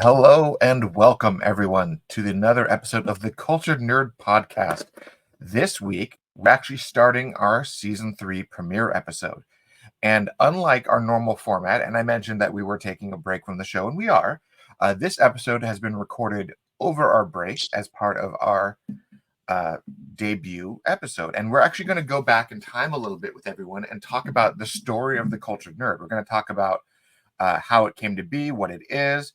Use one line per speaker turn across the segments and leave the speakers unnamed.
Hello and welcome, everyone, to another episode of the Cultured Nerd Podcast. This week, we're actually starting our Season 3 premiere episode. And unlike our normal format, and I mentioned that we were taking a break from the show, and we are, this episode has been recorded over our break as part of our debut episode. And we're actually going to go back in time a little bit with everyone and talk about the story of the Cultured Nerd. We're going to talk about how it came to be, what it is,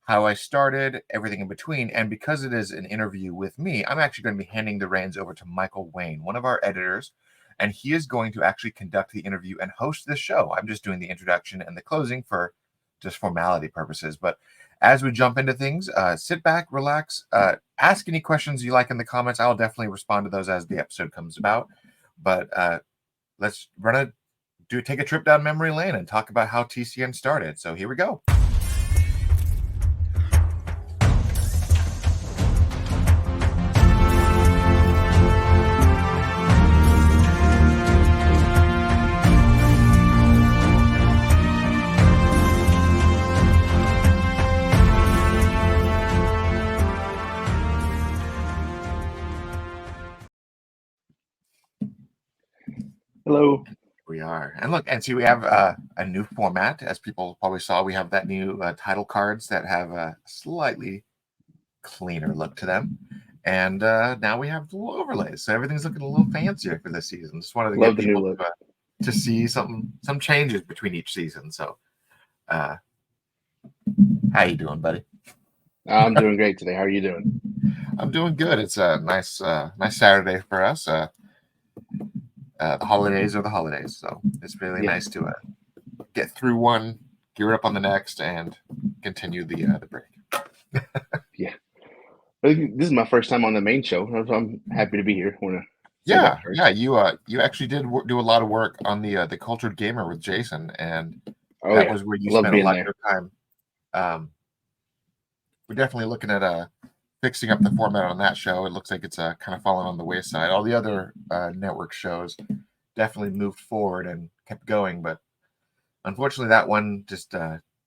how I started, everything in between. And because it is an interview with me, I'm actually going to be handing the reins over to Michael Wayne, one of our editors, and he is going to actually conduct the interview and host this show. I'm just doing the introduction and the closing for just formality purposes. But as we jump into things, sit back, relax, ask any questions you like in the comments. I'll definitely respond to those as the episode comes about. But let's take a trip down memory lane and talk about how TCN started. So here we go.
Hello.
We are. And look, and see, we have a new format. As people probably saw, we have that new title cards that have a slightly cleaner look to them. And now we have little overlays. So everything's looking a little fancier for this season. Just wanted to
Love
get
the new
people
look.
to see some changes between each season. So how you doing, buddy?
I'm doing great today. How are you doing?
I'm doing good. It's a nice Saturday for us. The holidays are the holidays, so it's really nice to get through one, gear up on the next, and continue the break.
Yeah, this is my first time on the main show, so I'm happy to be here.
Yeah. You actually did do a lot of work on the Cultured Gamer with Jason, and that was where you spent a lot of your time. We're definitely looking at fixing up the format on that show. It looks like it's kind of fallen on the wayside. All the other network shows definitely moved forward and kept going, but unfortunately that one just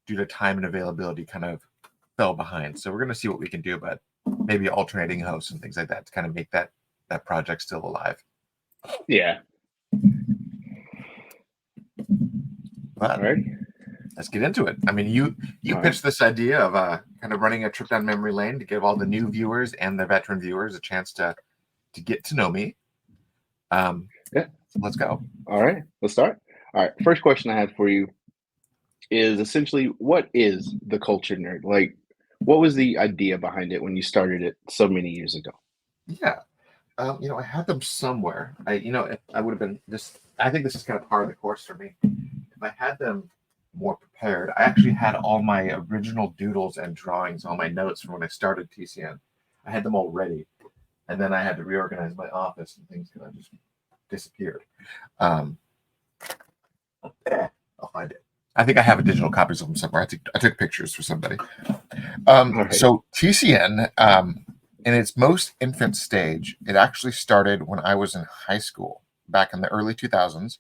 due to time and availability kind of fell behind. So we're going to see what we can do, but maybe alternating hosts and things like that to kind of make that project still alive.
Yeah.
But all right, let's get into it. I mean, you pitched this idea of kind of running a trip down memory lane to give all the new viewers and the veteran viewers a chance to get to know me.
Yeah.
So let's go.
All right, let's start. All right, first question I have for you is essentially, what is the Cultured Nerd? Like, what was the idea behind it when you started it so many years ago?
Yeah. I had them somewhere. I would have been this. I think this is kind of part of the course for me. If I had them more prepared, I actually had all my original doodles and drawings, all my notes from when I started TCN. I had them all ready, and then I had to reorganize my office, and things kind of just disappeared. I'll find it. I think I have a digital copies of them somewhere. I took pictures for somebody. Right. So TCN. In its most infant stage, it actually started when I was in high school back in the early 2000s.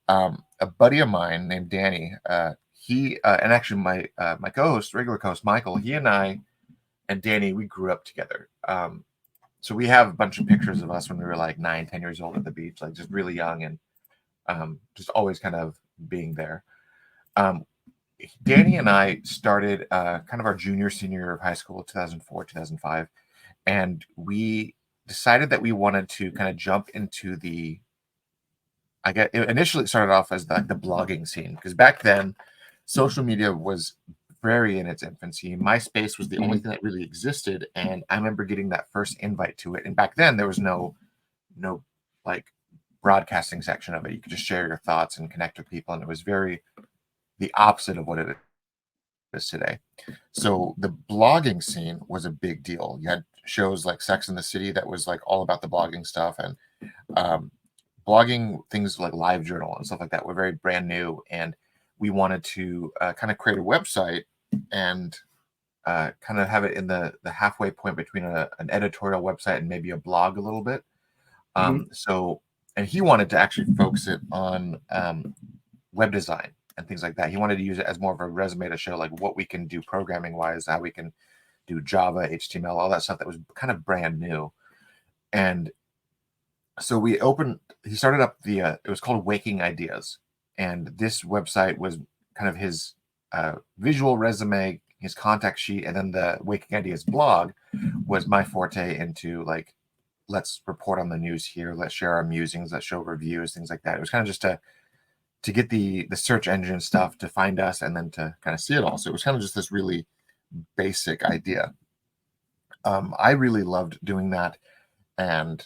A buddy of mine named Danny, he and actually my co-host, regular co-host Michael, he and I and Danny, we grew up together. So we have a bunch of pictures of us when we were like 9-10 years old at the beach, like just really young and just always kind of being there. Danny and I started kind of our senior year of high school, 2004, 2005. And we decided that we wanted to kind of jump into initially it started off as the blogging scene, because back then social media was very in its infancy. MySpace was the only thing that really existed. And I remember getting that first invite to it. And back then there was no like broadcasting section of it. You could just share your thoughts and connect with people. And it was very the opposite of what it is today. So the blogging scene was a big deal. You had shows like Sex and the City that was like all about the blogging stuff, and blogging things like LiveJournal and stuff like that were very brand new. And we wanted to kind of create a website and kind of have it in the halfway point between an editorial website and maybe a blog a little bit. So, and he wanted to actually focus it on web design. and things like that. He wanted to use it as more of a resume to show like what we can do programming wise, how we can do Java, HTML, all that stuff that was kind of brand new. And so he started up it was called Waking Ideas. And this website was kind of his visual resume, his contact sheet. And then the Waking Ideas blog was my forte into like, let's report on the news here. Let's share our musings. Let's show reviews, things like that. It was kind of just to get the search engine stuff to find us and then to kind of see it all. So it was kind of just this really basic idea. I really loved doing that. And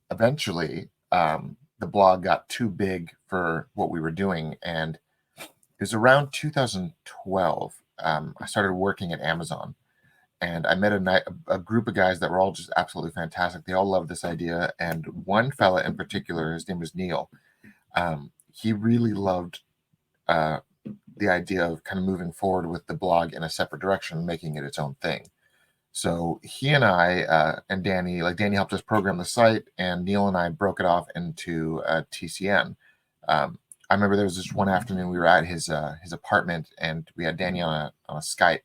eventually, the blog got too big for what we were doing. And it was around 2012. I started working at Amazon. And I met a group of guys that were all just absolutely fantastic. They all loved this idea. And one fella in particular, his name was Neil. He really loved the idea of kind of moving forward with the blog in a separate direction, making it its own thing. So he and I and Danny, like Danny helped us program the site, and Neil and I broke it off into TCN. I remember there was this one afternoon we were at his apartment, and we had Danny on a Skype.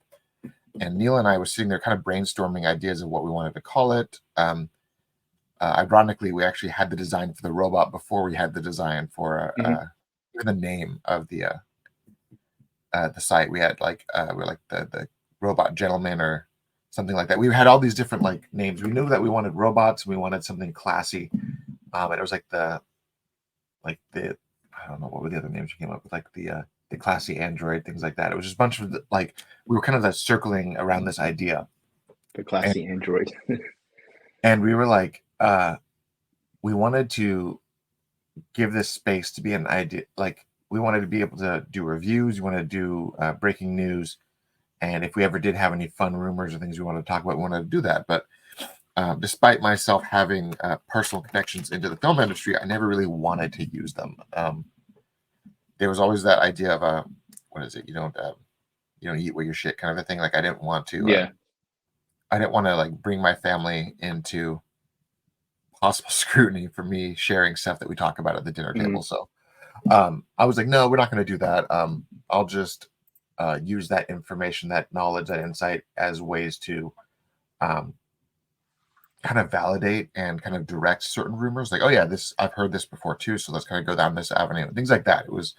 And Neil and I were sitting there kind of brainstorming ideas of what we wanted to call it. Ironically, we actually had the design for the robot before we had the design for the name of the site. We had we're like the robot gentleman or something like that. We had all these different like names. We knew that we wanted robots. We wanted something classy. And it was like the I don't know what were the other names we came up with, like the classy android, things like that. It was just a bunch of we were kind of circling around this idea.
The classy android.
And we were like, we wanted to give this space to be an idea. Like we wanted to be able to do reviews. We wanted to do breaking news. And if we ever did have any fun rumors or things we wanted to talk about, we wanted to do that. But despite myself having personal connections into the film industry, I never really wanted to use them. There was always that idea of what is it? You don't eat where your shit kind of a thing. Like I didn't want to. I didn't want to like bring my family into possible scrutiny for me sharing stuff that we talk about at the dinner table. So I was like, no, we're not going to do that. I'll just use that information, that knowledge, that insight as ways to kind of validate and kind of direct certain rumors. Like, oh yeah, I've heard this before too, so let's kind of go down this avenue, things like that. It was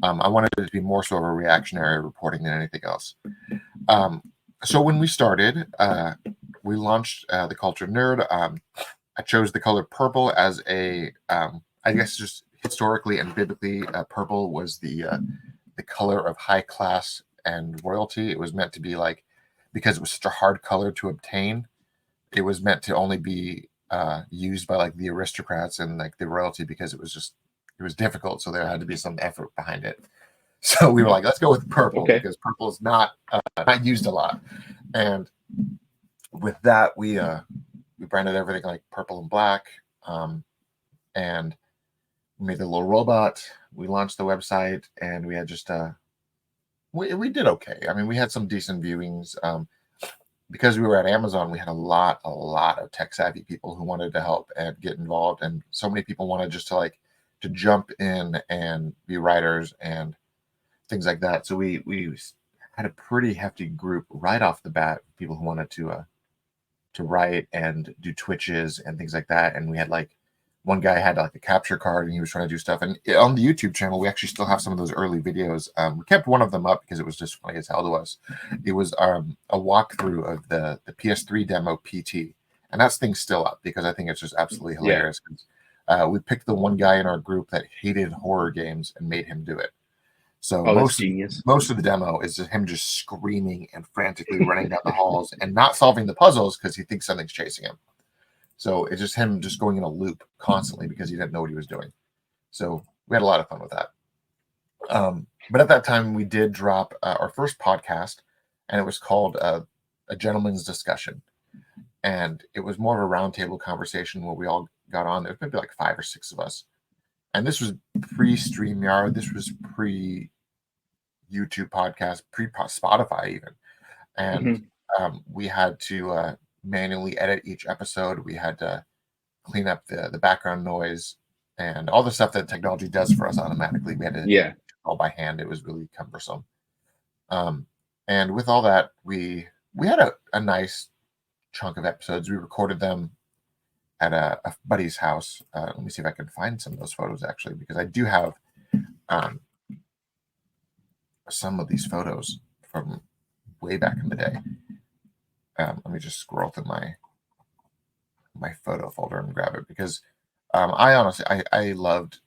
I wanted it to be more so of a reactionary reporting than anything else. So when we started, we launched the Culture Nerd. I chose the color purple as I guess just historically and biblically, purple was the color of high class and royalty. It was meant to be like, because it was such a hard color to obtain, it was meant to only be used by like the aristocrats and like the royalty, because it was difficult. So there had to be some effort behind it. So we were like, let's go with purple, because purple is not used a lot. And with that, we branded everything like purple and black, and we made the little robot. We launched the website, and we had just we did okay. I mean, we had some decent viewings. Because we were at Amazon, we had a lot of tech savvy people who wanted to help and get involved, and so many people wanted just to jump in and be writers and things like that. So we had a pretty hefty group right off the bat, people who wanted to write and do Twitches and things like that. And we had like one guy had like a capture card, and he was trying to do stuff. And on the YouTube channel, we actually still have some of those early videos. We kept one of them up because it was just funny as hell to us. It was a walkthrough of the PS3 demo PT, and that thing's still up because I think it's just absolutely hilarious. We picked the one guy in our group that hated horror games and made him do it. So most of the demo is just him just screaming and frantically running down the halls and not solving the puzzles because he thinks something's chasing him. So it's just him just going in a loop constantly because he didn't know what he was doing. So we had a lot of fun with that. But at that time, we did drop our first podcast, and it was called A Gentleman's Discussion. And it was more of a roundtable conversation where we all got on. There was maybe like 5 or 6 of us. And this was pre-StreamYard. This was pre-YouTube podcast, pre-Spotify even. And we had to manually edit each episode. We had to clean up the background noise and all the stuff that technology does for us automatically. We had to all by hand. It was really cumbersome. And with all that, we had a nice chunk of episodes. We recorded them at a buddy's house. Let me see if I can find some of those photos actually, because I do have some of these photos from way back in the day. Let me just scroll through my photo folder and grab it, because I honestly I loved.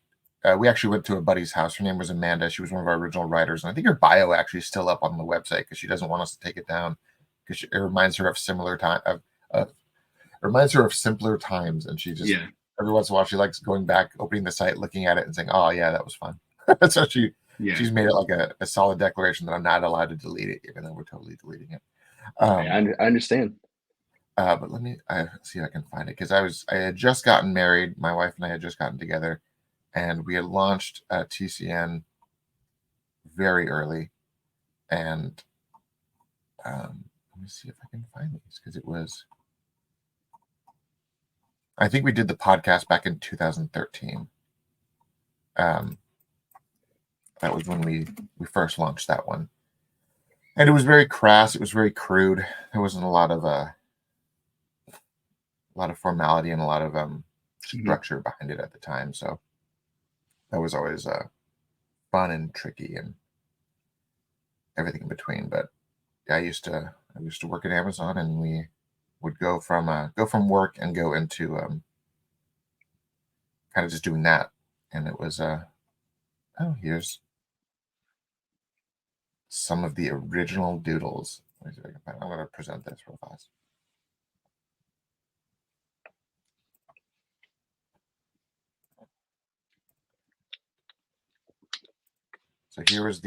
We actually went to a buddy's house. Her name was Amanda. She was one of our original writers, and I think her bio actually is still up on the website because she doesn't want us to take it down, because it reminds her of similar time reminds her of simpler times, and she just every once in a while she likes going back, opening the site, looking at it, and saying, "Oh yeah, that was fun." So she's made it like a solid declaration that I'm not allowed to delete it, even though we're totally deleting it.
I understand.
But let me see if I can find it, because I had just gotten married. My wife and I had just gotten together, and we had launched TCN very early. And let me see if I can find these, because it was. I think we did the podcast back in 2013. That was when we first launched that one, and it was very crass. It was very crude. There wasn't a lot of formality and a lot of structure behind it at the time. So that was always fun and tricky and everything in between. But I used to work at Amazon, and we would go from work and go into kind of just doing that. And it was here's some of the original doodles. I'm going to present this real fast. So here was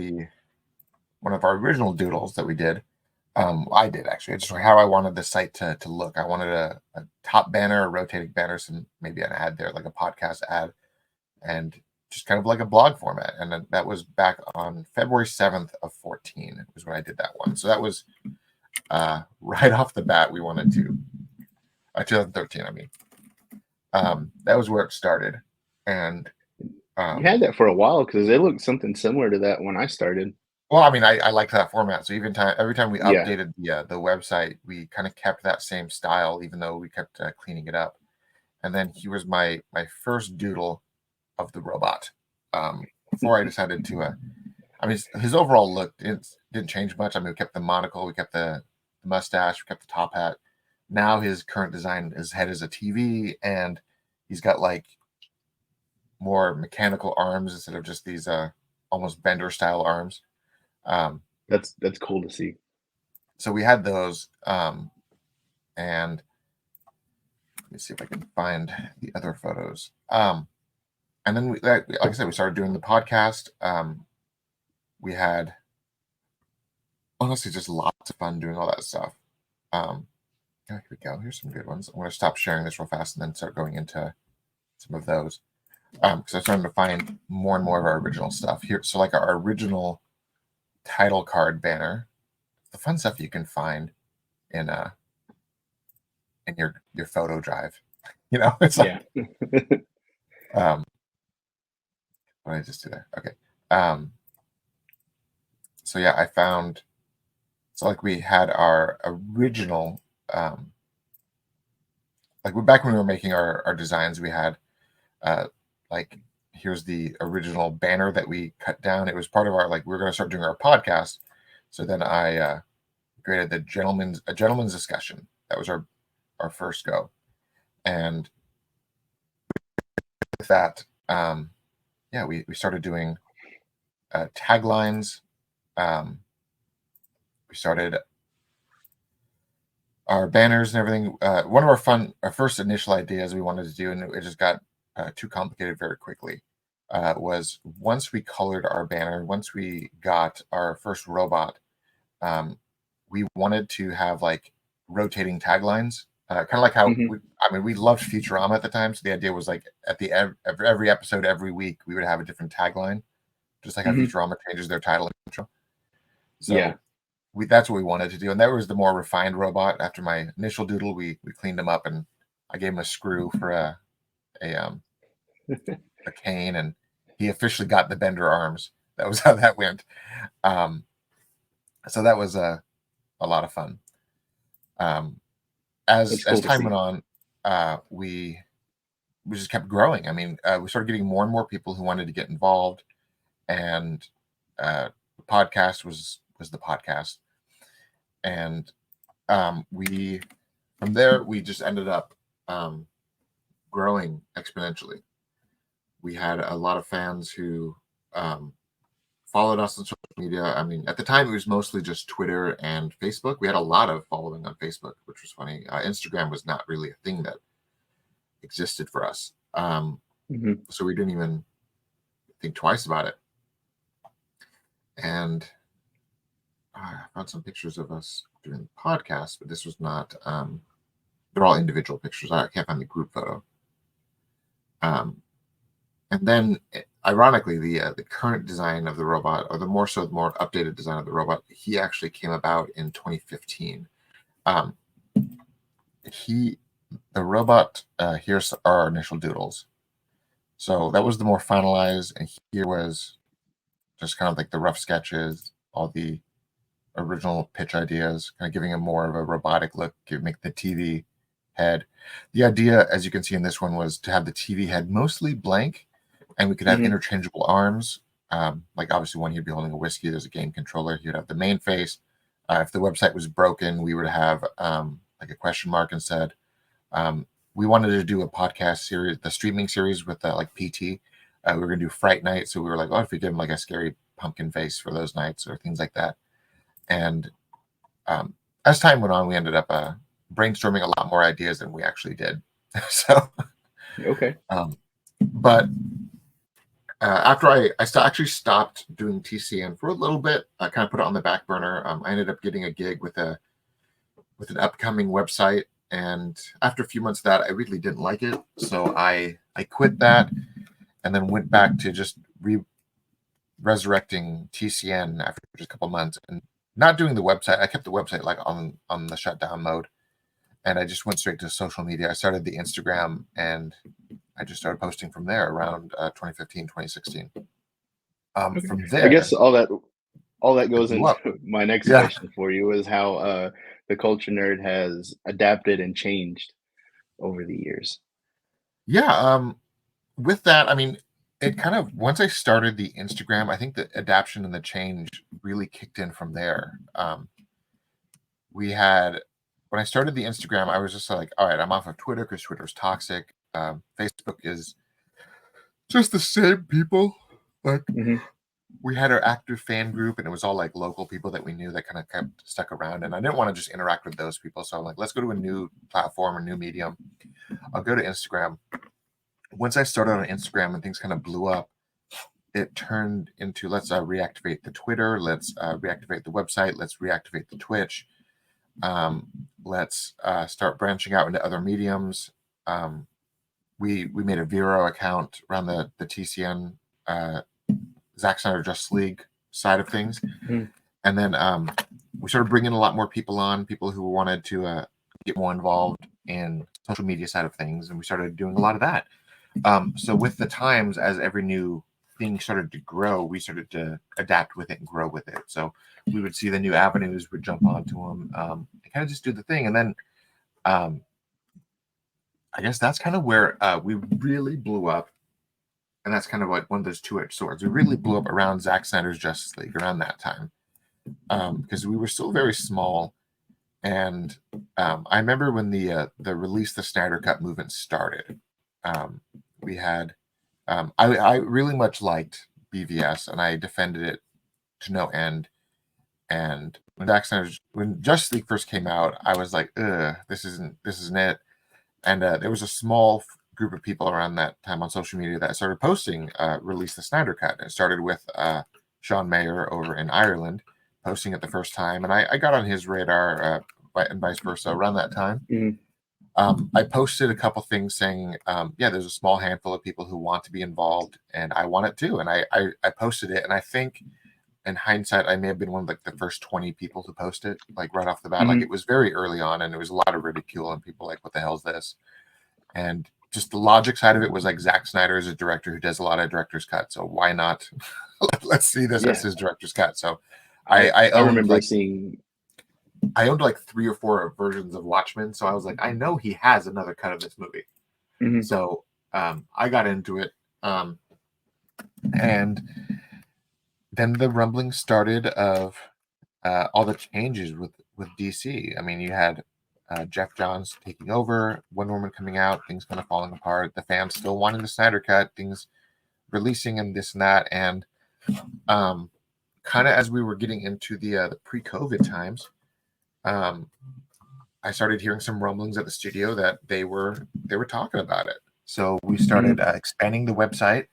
one of our original doodles that we did. I did actually. It's just how I wanted the site to look. I wanted a top banner, a rotating banner, some maybe an ad there, like a podcast ad, and just kind of like a blog format. And then that was back on February 7th of 14 was when I did that one. So that was right off the bat. We wanted to 2013. I mean, that was where it started, and
you had that for a while, because it looked something similar to that when I started.
Well, I mean, I liked that format. So every time we updated the website, we kind of kept that same style, even though we kept cleaning it up. And then he was my first doodle of the robot. Before I decided to, I mean, his overall look didn't change much. I mean, we kept the monocle, we kept the mustache, we kept the top hat. Now his current design, his head is a TV, and he's got like more mechanical arms instead of just these almost Bender style arms.
That's cool to see.
So we had those, and let me see if I can find the other photos. And then like I said, we started doing the podcast. We had honestly just lots of fun doing all that stuff. Here we go. Here's some good ones. I'm going to stop sharing this real fast and then start going into some of those, because I'm starting to find more and more of our original stuff here. So like our original title card banner, the fun stuff you can find in your photo drive. You know, it's like what did I just do there? Okay. So yeah, I found, so like we had our original like back when we were making our designs, we had like here's the original banner that we cut down. It was part of our, like, we were going to start doing our podcast. So then I created a gentleman's discussion. That was our first go. And with that, we started doing taglines. We started our banners and everything. One of our first initial ideas we wanted to do, and it just got too complicated very quickly, was once we colored our banner, once we got our first robot, we wanted to have like rotating taglines, kind of like how we loved Futurama at the time. So the idea was like at the every episode, every week, we would have a different tagline, just like how Futurama changes their title and intro. So that's what we wanted to do, and that was the more refined robot. After my initial doodle, we cleaned him up, and I gave him a screw for a cane, and he officially got the Bender arms. That was how that went. So that was a lot of fun. As
cool
time went on, we just kept growing. I mean, we started getting more and more people who wanted to get involved, and the podcast was the podcast, and we from there we just ended up growing exponentially. We had a lot of fans who followed us on social media. I mean, at the time, it was mostly just Twitter and Facebook. We had a lot of following on Facebook, which was funny. Instagram was not really a thing that existed for us. So we didn't even think twice about it. And I found some pictures of us doing the podcast, but this was not, they're all individual pictures. I can't find the group photo. And then, ironically, the current design of the robot, or the more updated design of the robot, he actually came about in 2015. The robot, here's our initial doodles. So that was the more finalized, and here was just kind of like the rough sketches, all the original pitch ideas, kind of giving him more of a robotic look, make the TV head. The idea, as you can see in this one, was to have the TV head mostly blank, and we could have interchangeable arms. Like obviously when he'd be holding a whiskey, there's a game controller. He would have the main face. If the website was broken, we would have like a question mark instead. We wanted to do a podcast series, the streaming series with like PT. We were going to do Fright Night. So we were like, oh, if we give him like a scary pumpkin face for those nights or things like that. And as time went on, we ended up brainstorming a lot more ideas than we actually did. So,
okay.
But after I actually stopped doing TCN for a little bit, I kind of put it on the back burner. I ended up getting a gig with an upcoming website, and after a few months of that, I really didn't like it, so I quit that, and then went back to just resurrecting TCN after just a couple months, and not doing the website. I kept the website like on the shutdown mode, and I just went straight to social media. I started the Instagram, and I just started posting from there around 2015, 2016. From there,
I guess all that goes into my next question for you is how the Culture Nerd has adapted and changed over the years.
Yeah. With that, I mean, it kind of, once I started the Instagram, I think the adaptation and the change really kicked in from there. When I started the Instagram, I was just like, all right, I'm off of Twitter because Twitter's toxic. Facebook is just the same people. Like we had our active fan group, and it was all like local people that we knew that kind of kept stuck around. And I didn't want to just interact with those people. So I'm like, let's go to a new platform, a new medium. I'll go to Instagram. Once I started on Instagram and things kind of blew up, it turned into let's reactivate the Twitter, let's reactivate the website, let's reactivate the Twitch. Let's start branching out into other mediums. We made a Vero account around the TCN Zack Snyder Justice League side of things, and then we started bringing a lot more people on, people who wanted to get more involved in social media side of things, and we started doing a lot of that. So with the times, as every new thing started to grow, we started to adapt with it and grow with it. So we would see the new avenues, would jump onto them, and kind of just do the thing. And then I guess that's kind of where we really blew up. And that's kind of like one of those two-edged swords. We really blew up around Zack Snyder's Justice League around that time, because we were still very small. And I remember when the Release the Snyder Cut movement started. We had I really much liked BVS, and I defended it to no end. And when Justice League first came out, I was like, "Ugh, this isn't it." And there was a small group of people around that time on social media that started posting Release the Snyder Cut. It started with Sean Mayer over in Ireland posting it the first time, and I got on his radar, and vice versa around that time. I posted a couple things saying, yeah, there's a small handful of people who want to be involved, and I want it too. And I posted it, and I think in hindsight, I may have been one of like the first 20 people to post it, like right off the bat. Like it was very early on, and there was a lot of ridicule, and people like, what the hell is this? And just the logic side of it was like Zack Snyder is a director who does a lot of director's cut, so why not let's see this as his director's cut. So I owned
remember
like
seeing.
I owned like 3 or 4 versions of Watchmen, so I was like, I know he has another cut of this movie.
Mhm.
So I got into it, and then the rumbling started of all the changes with DC. I mean, you had Jeff Johns taking over, Wonder Woman coming out, things kind of falling apart, the fans still wanting the Snyder Cut, things releasing and this and that, and kind of as we were getting into the pre-COVID times, I started hearing some rumblings at the studio that they were talking about it. So we started expanding the website.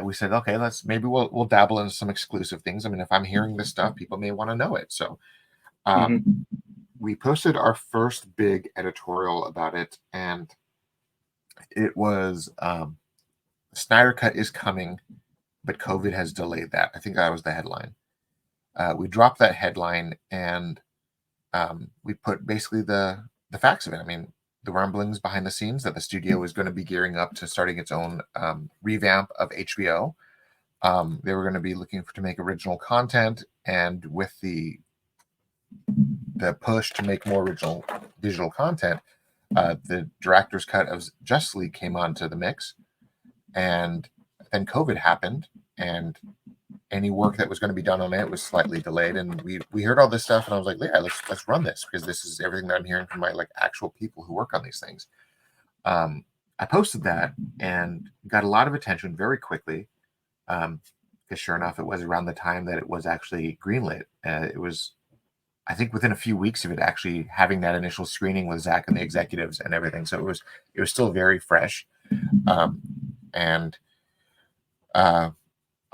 We said, okay, maybe we'll dabble in some exclusive things. I mean, if I'm hearing this stuff, people may want to know it. So we posted our first big editorial about it, and it was Snyder Cut is coming, but COVID has delayed that. I think that was the headline. We dropped that headline, and we put basically the facts of it. I mean, the rumblings behind the scenes that the studio is going to be gearing up to starting its own revamp of HBO. They were going to be looking to make original content, and with the push to make more original digital content, the director's cut of Justice League came onto the mix, and then COVID happened, and any work that was going to be done on it was slightly delayed. And we heard all this stuff, and I was like, yeah, let's run this, because this is everything that I'm hearing from my like actual people who work on these things. I posted that and got a lot of attention very quickly, because sure enough, it was around the time that it was actually greenlit. It was, I think, within a few weeks of it actually having that initial screening with Zach and the executives and everything. So it was still very fresh, and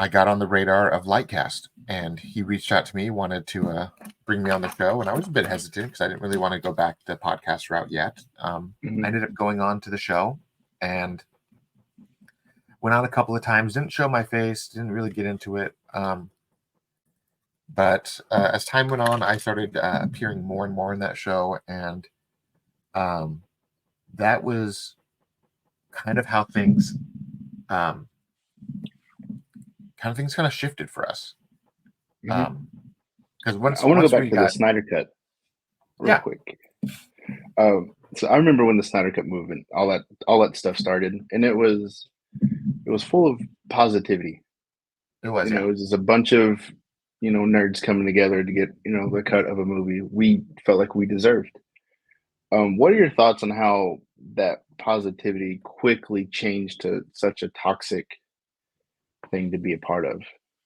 I got on the radar of LightCast, and he reached out to me, wanted to bring me on the show, and I was a bit hesitant because I didn't really want to go back the podcast route yet. I ended up going on to the show and went on a couple of times, didn't show my face, didn't really get into it. But as time went on, I started appearing more and more in that show, and that was kind of how things kind of shifted for us. Because
I want to go back to the Snyder Cut real quick. So I remember when the Snyder Cut movement, all that stuff started, and it was full of positivity.
It was,
it was just a bunch of nerds coming together to get the cut of a movie we felt like we deserved. What are your thoughts on how that positivity quickly changed to such a toxic thing to be a part of,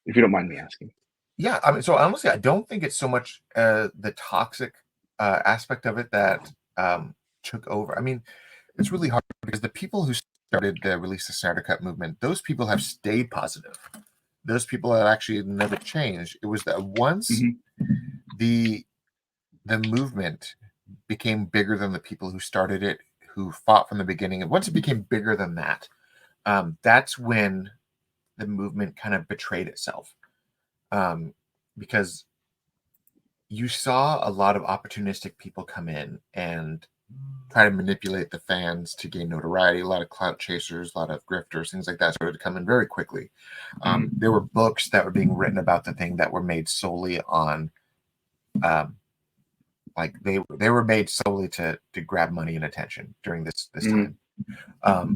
if you don't mind me asking?
Yeah, I mean, so honestly, I don't think it's so much the toxic aspect of it that took over. I mean, it's really hard because the people who started the Release the Snyder Cut movement, those people have stayed positive. Those people have actually never changed. It was that once the movement became bigger than the people who started it, who fought from the beginning, and once it became bigger than that, that's when the movement kind of betrayed itself. Because you saw a lot of opportunistic people come in and try to manipulate the fans to gain notoriety. A lot of clout chasers, a lot of grifters, things like that started to come in very quickly. There were books that were being written about the thing that were made solely on, like they were made solely to grab money and attention during this time.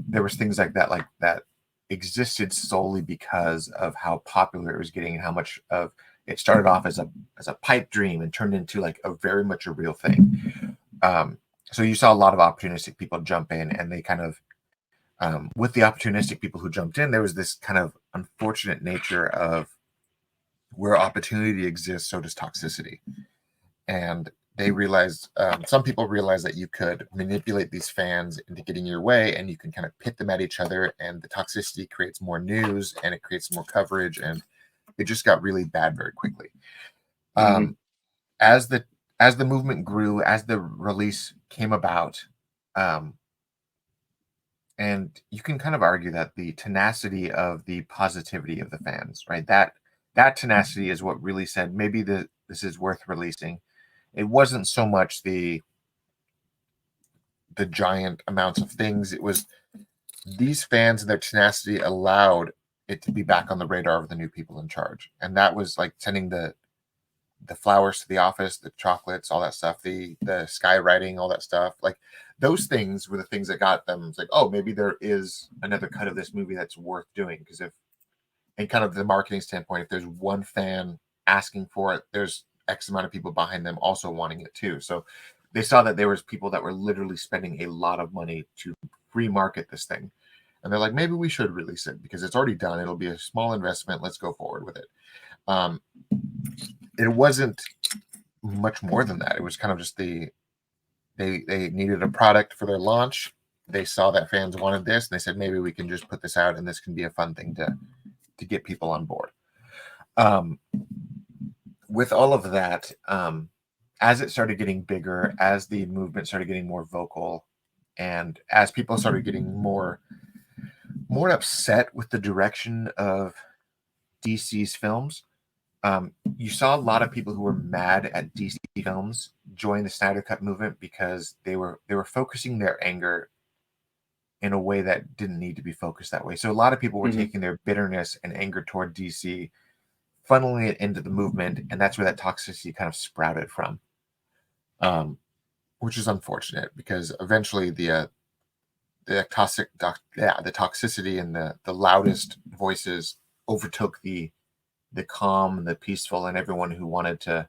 There was things like that existed solely because of how popular it was getting and how much of it started off as a pipe dream and turned into like very much a real thing. So you saw a lot of opportunistic people jump in, and they kind of, with the opportunistic people who jumped in, there was this kind of unfortunate nature of where opportunity exists, so does toxicity. And they realized, some people realized that you could manipulate these fans into getting your way, and you can kind of pit them at each other, and the toxicity creates more news and it creates more coverage, and it just got really bad very quickly. As the movement grew, as the release came about, and you can kind of argue that the tenacity of the positivity of the fans, right? That tenacity is what really said maybe this is worth releasing. It wasn't so much the the giant amounts of things. It was these fans and their tenacity allowed it to be back on the radar of the new people in charge. And that was like sending the flowers to the office, the chocolates, all that stuff, the skywriting, all that stuff. Like those things were the things that got them. It's like, oh, maybe there is another cut of this movie that's worth doing. Because if, and kind of the marketing standpoint, if there's one fan asking for it, there's X amount of people behind them also wanting it too. So they saw that there was people that were literally spending a lot of money to remarket this thing. And they're like, maybe we should release it because it's already done. It'll be a small investment. Let's go forward with it. It wasn't much more than that. It was kind of just they needed a product for their launch. They saw that fans wanted this, and they said, maybe we can just put this out, and this can be a fun thing to get people on board. With all of that, as it started getting bigger, as the movement started getting more vocal, and as people started getting more upset with the direction of DC's films, you saw a lot of people who were mad at DC films join the Snyder Cut movement because they were focusing their anger in a way that didn't need to be focused that way. So a lot of people were taking their bitterness and anger toward DC, funneling it into the movement, and that's where that toxicity kind of sprouted from, which is unfortunate because eventually the toxicity and the loudest voices overtook the calm and the peaceful and everyone who wanted to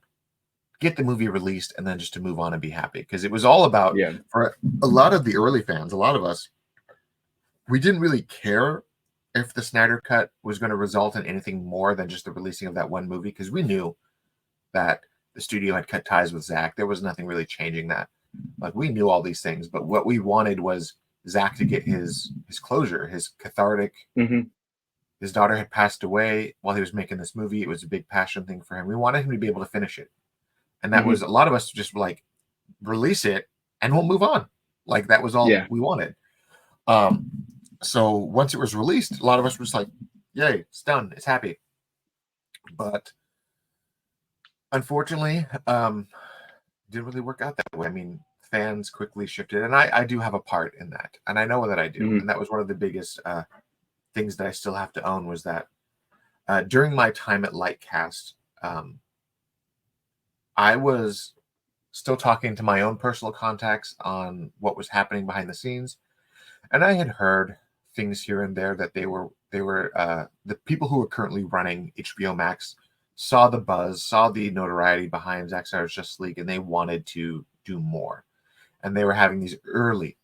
get the movie released and then just to move on and be happy. Because it was all about, for a lot of the early fans, a lot of us, we didn't really care if the Snyder Cut was going to result in anything more than just the releasing of that one movie, because we knew that the studio had cut ties with Zack. There was nothing really changing that. Like, we knew all these things, but what we wanted was Zack to get his closure, his cathartic. His daughter had passed away while he was making this movie. It was a big passion thing for him. We wanted him to be able to finish it. And that was, a lot of us just were like, release it and we'll move on. Like, that was all we wanted. So once it was released, a lot of us were just like, yay, it's done. It's happy. But unfortunately, didn't really work out that way. I mean, fans quickly shifted, and I do have a part in that. And I know that I do. And that was one of the biggest things that I still have to own, was that during my time at LightCast, I was still talking to my own personal contacts on what was happening behind the scenes. And I had heard things here and there that they were the people who were currently running HBO Max saw the buzz, saw the notoriety behind Zack Snyder's Justice League, and they wanted to do more. And they were having these early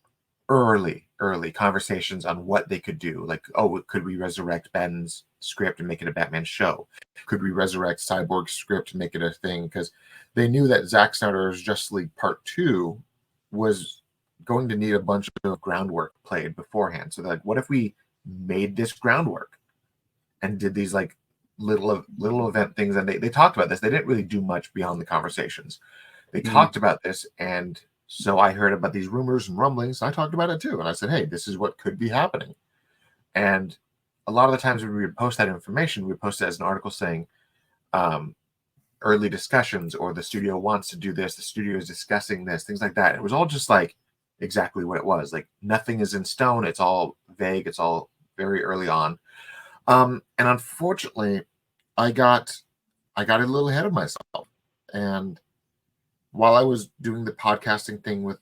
conversations on what they could do. Like, oh, could we resurrect Ben's script and make it a Batman show? Could we resurrect Cyborg's script and make it a thing? Because they knew that Zack Snyder's Justice League Part 2 was going to need a bunch of groundwork played beforehand. So that, what if we made this groundwork and did these like little event things? And they talked about this. They didn't really do much beyond the conversations. They talked about this, and so I heard about these rumors and rumblings. I talked about it too. And I said, hey, this is what could be happening. And a lot of the times when we would post that information, we would post it as an article saying early discussions, or the studio wants to do this, the studio is discussing this, things like that. It was all just like exactly what it was. Like, nothing is in stone. It's all vague. It's all very early on. And unfortunately, I got a little ahead of myself. And while I was doing the podcasting thing with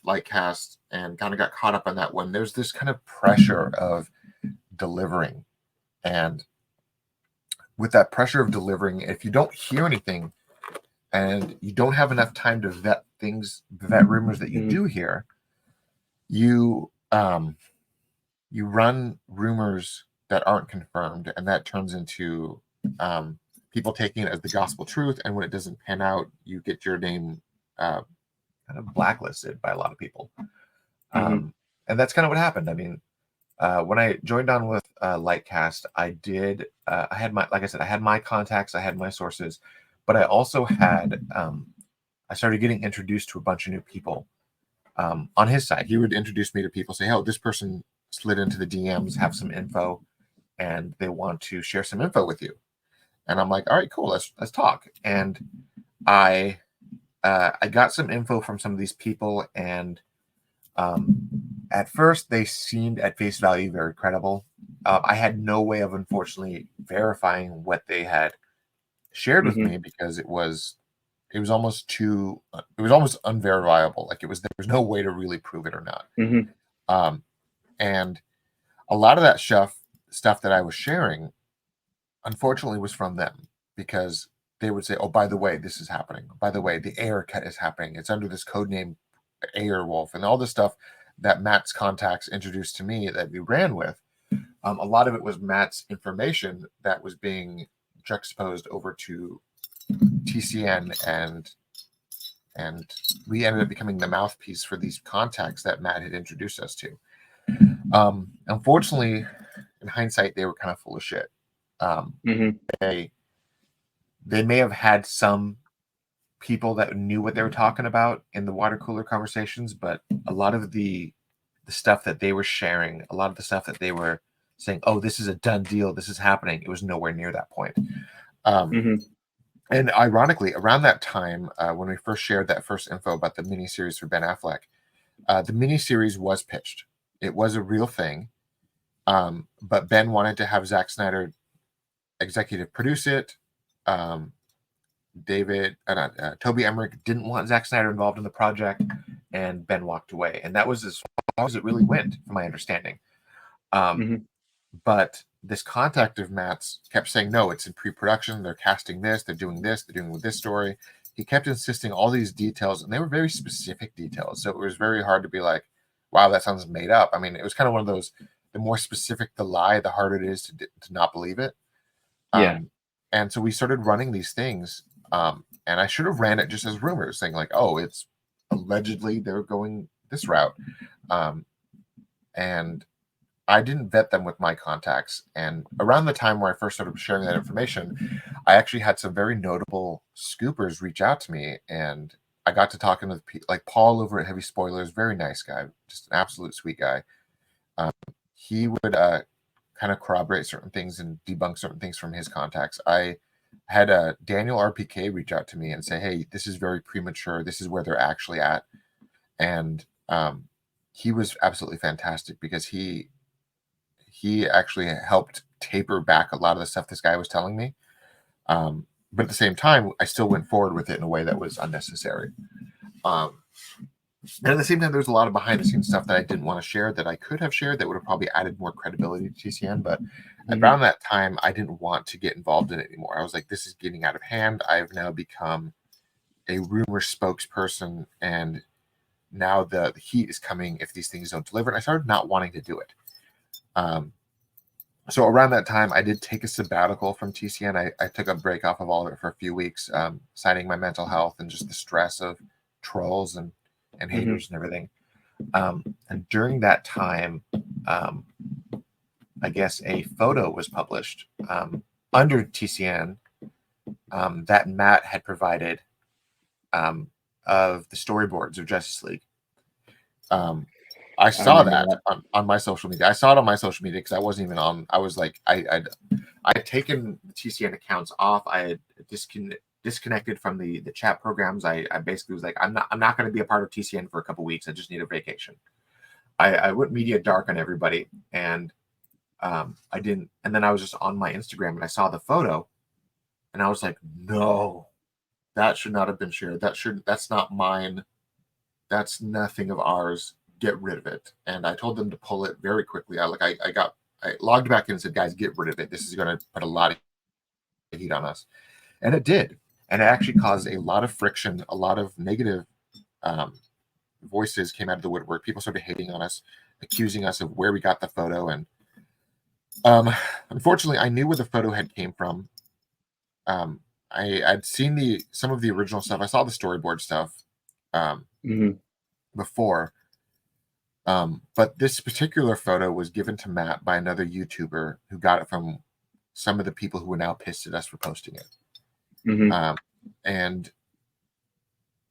LightCast and kind of got caught up on that one, there's this kind of pressure of delivering. And with that pressure of delivering, if you don't hear anything and you don't have enough time to vet rumors that you do hear, you run rumors that aren't confirmed, and that turns into people taking it as the gospel truth. And when it doesn't pan out, you get your name kind of blacklisted by a lot of people. And that's kind of what happened. I mean, when I joined on with LightCast, I had my contacts, I had my sources, but I also had, I started getting introduced to a bunch of new people on his side. He would introduce me to people, say, oh, this person slid into the DMs, have some info, and they want to share some info with you. And I'm like, all right, cool, let's talk. And I got some info from some of these people, and At first, they seemed at face value very credible. I had no way of, unfortunately, verifying what they had shared with
Mm-hmm.
me because it was almost unverifiable. Like there was no way to really prove it or not.
Mm-hmm.
And a lot of that stuff that I was sharing, unfortunately, was from them because they would say, "Oh, by the way, this is happening. By the way, the air cut is happening. It's under this code name Airwolf," and all this stuff that Matt's contacts introduced to me that we ran with. A lot of it was Matt's information that was being juxtaposed over to TCN, and we ended up becoming the mouthpiece for these contacts that Matt had introduced us to. Unfortunately, in hindsight, they were kind of full of shit.
Mm-hmm.
They may have had some people that knew what they were talking about in the water cooler conversations, but a lot of the stuff that they were sharing, a lot of the stuff that they were saying, "Oh, this is a done deal, this is happening," it was nowhere near that point.
Mm-hmm.
And ironically, around that time, when we first shared that first info about the miniseries for Ben Affleck, the miniseries was pitched. It was a real thing, but Ben wanted to have Zack Snyder executive produce it. Toby Emmerich didn't want Zack Snyder involved in the project, and Ben walked away. And that was as far as it really went, from my understanding.
Mm-hmm.
But this contact of Matt's kept saying, no, it's in pre-production. They're casting this. They're doing this. They're doing with this story. He kept insisting all these details, and they were very specific details. So it was very hard to be like, wow, that sounds made up. I mean, it was kind of one of those, the more specific the lie, the harder it is to not believe it.
Yeah.
And so we started running these things. And I should have ran it just as rumors, saying like, oh, it's allegedly they're going this route. And I didn't vet them with my contacts. And around the time where I first started sharing that information, I actually had some very notable scoopers reach out to me. And I got to talking with like Paul over at Heavy Spoilers, very nice guy, just an absolute sweet guy. He would kind of corroborate certain things and debunk certain things from his contacts. I had Daniel RPK reach out to me and say, hey, this is very premature. This is where they're actually at. And he was absolutely fantastic because he actually helped taper back a lot of the stuff this guy was telling me. But at the same time, I still went forward with it in a way that was unnecessary. And at the same time, there's a lot of behind the scenes stuff that I didn't want to share that I could have shared that would have probably added more credibility to TCN. But around that time, I didn't want to get involved in it anymore. I was like, this is getting out of hand. I've now become a rumor spokesperson, and now the heat is coming if these things don't deliver. And I started not wanting to do it. So around that time, I did take a sabbatical from TCN. I took a break off of all of it for a few weeks, citing my mental health and just the stress of trolls and haters and everything. And during that time, I guess a photo was published under TCN that Matt had provided of the storyboards of Justice League. I saw that on my social media. I saw it on my social media because I wasn't even on. I was like, I'd taken the TCN accounts off. I had disconnected from the chat programs. I basically was like, I'm not going to be a part of TCN for a couple weeks. I just need a vacation. I went media dark on everybody, and I didn't. And then I was just on my Instagram and I saw the photo, and I was like, no, that should not have been shared. That's not mine. That's nothing of ours. Get rid of it. And I told them to pull it very quickly. I logged back in and said, guys, get rid of it. This is going to put a lot of heat on us. And it did. And it actually caused a lot of friction, a lot of negative voices came out of the woodwork. People started hating on us, accusing us of where we got the photo. And unfortunately, I knew where the photo had came from. I'd seen some of the original stuff. I saw the storyboard stuff before. But this particular photo was given to Matt by another YouTuber who got it from some of the people who were now pissed at us for posting it. And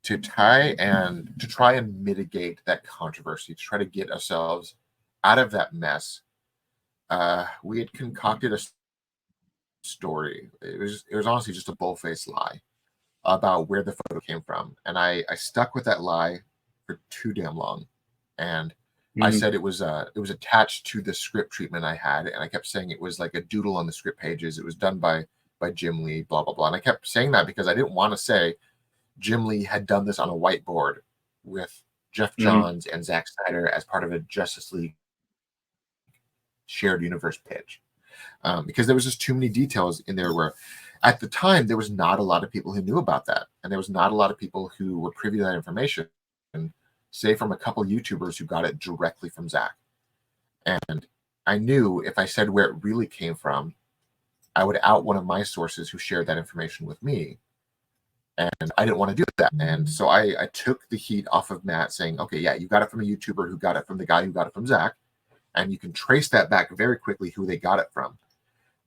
to try and mitigate that controversy, to try to get ourselves out of that mess, we had concocted a story. It was honestly just a bull-faced lie about where the photo came from. And I stuck with that lie for too damn long. and I said it was attached to the script treatment I had, and I kept saying it was like a doodle on the script pages. It was done by Jim Lee, blah blah blah, and I kept saying that because I didn't want to say Jim Lee had done this on a whiteboard with Jeff Johns and Zack Snyder as part of a Justice League shared universe pitch, because there was just too many details in there where at the time there was not a lot of people who knew about that, and there was not a lot of people who were privy to that information, say from a couple YouTubers who got it directly from Zack. And I knew if I said where it really came from, I would out one of my sources who shared that information with me, and I didn't want to do that. And so I took the heat off of Matt, saying, okay, yeah, you got it from a YouTuber who got it from the guy who got it from Zack, and you can trace that back very quickly who they got it from,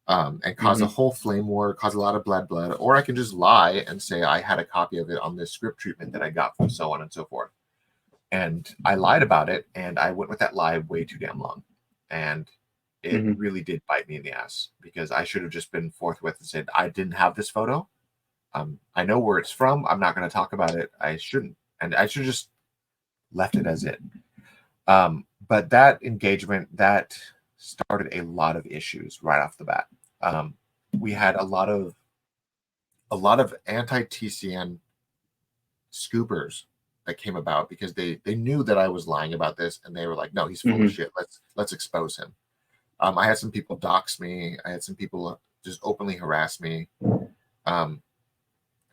and cause a whole flame war, cause a lot of blood, or I can just lie and say I had a copy of it on this script treatment that I got from so on and so forth. And I lied about it, and I went with that lie way too damn long. And it really did bite me in the ass, because I should have just been forthwith and said, I didn't have this photo. I know where it's from. I'm not going to talk about it. I shouldn't. And I should have just left it as it. But that engagement, that started a lot of issues right off the bat. We had a lot of anti-TCN scoopers that came about because they knew that I was lying about this, and they were like, no, he's full of shit. Let's expose him. I had some people dox me. I had some people just openly harass me.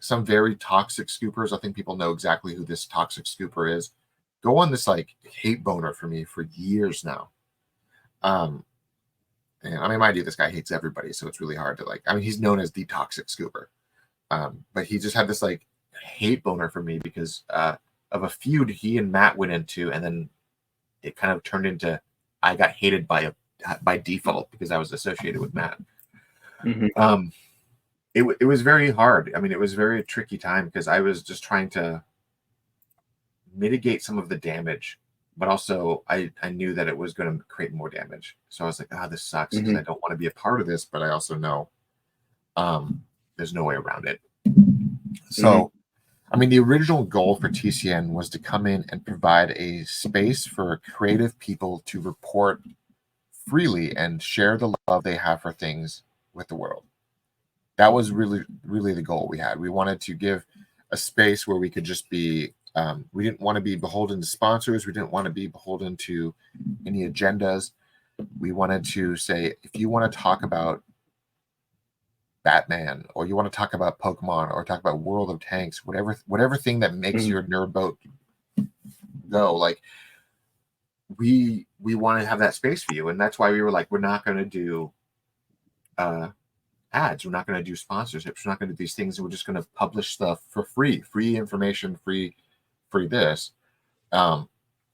Some very toxic scoopers. I think people know exactly who this toxic scooper is. Go on this like hate boner for me for years now. And I mean, mind you, this guy hates everybody, so it's really hard to like. I mean, he's known as the toxic scooper, but he just had this like hate boner for me because of a feud he and Matt went into, and then it kind of turned into I got hated by default because I was associated with Matt. It was very hard. I mean, it was a very tricky time because I was just trying to mitigate some of the damage, but also I knew that it was going to create more damage. So I was like, this sucks because I don't want to be a part of this, but I also know there's no way around it. So, I mean, the original goal for TCN was to come in and provide a space for creative people to report freely and share the love they have for things with the world. That was really, really the goal we had. We wanted to give a space where we could just be, we didn't want to be beholden to sponsors. We didn't want to be beholden to any agendas. We wanted to say, if you want to talk about Batman, or you want to talk about Pokemon, or talk about World of Tanks, whatever thing that makes your nerd boat go, like we want to have that space for you. And that's why we were like, we're not going to do ads. We're not going to do sponsorships. We're not going to do these things. We're just going to publish stuff for free information, free this. And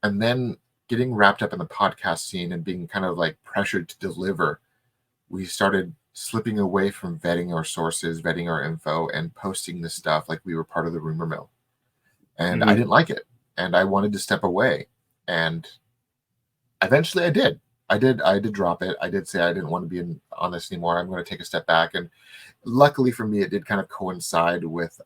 then getting wrapped up in the podcast scene and being kind of like pressured to deliver, we started slipping away from vetting our sources, vetting our info, and posting this stuff like we were part of the rumor mill. And I didn't like it. And I wanted to step away. And eventually I did. I did drop it. I did say I didn't want to be on this anymore. I'm going to take a step back. And luckily for me, it did kind of coincide with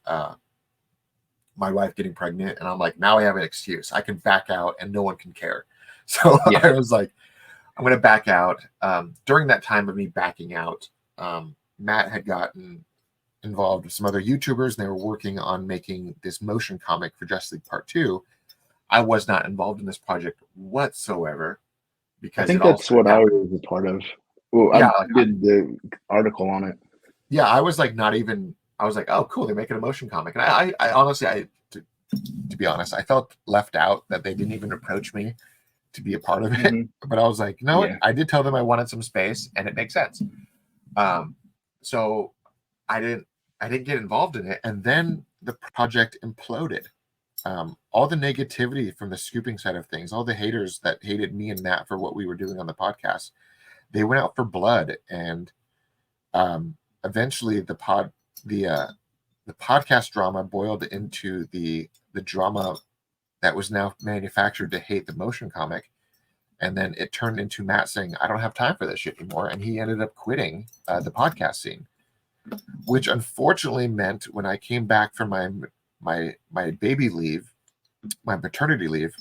my wife getting pregnant. And I'm like, now I have an excuse. I can back out and no one can care. So I was like, I'm going to back out. During that time of me backing out, Matt had gotten involved with some other YouTubers, and they were working on making this motion comic for Justice League Part 2. I was not involved in this project whatsoever. Because
I think that's what I was a part of. Well,
yeah,
I did the article on it.
Yeah, I was like, not even. I was like, oh, cool, they're making a motion comic, and I honestly, to be honest, I felt left out that they didn't even approach me to be a part of it. But I was like, no, I did tell them I wanted some space, and it makes sense. So I didn't get involved in it, and then the project imploded. All the negativity from the scooping side of things, all the haters that hated me and Matt for what we were doing on the podcast, they went out for blood. And eventually the podcast drama boiled into the drama that was now manufactured to hate the motion comic. And then it turned into Matt saying, I don't have time for this shit anymore. And he ended up quitting the podcast scene, which unfortunately meant when I came back from my baby leave, my maternity leave,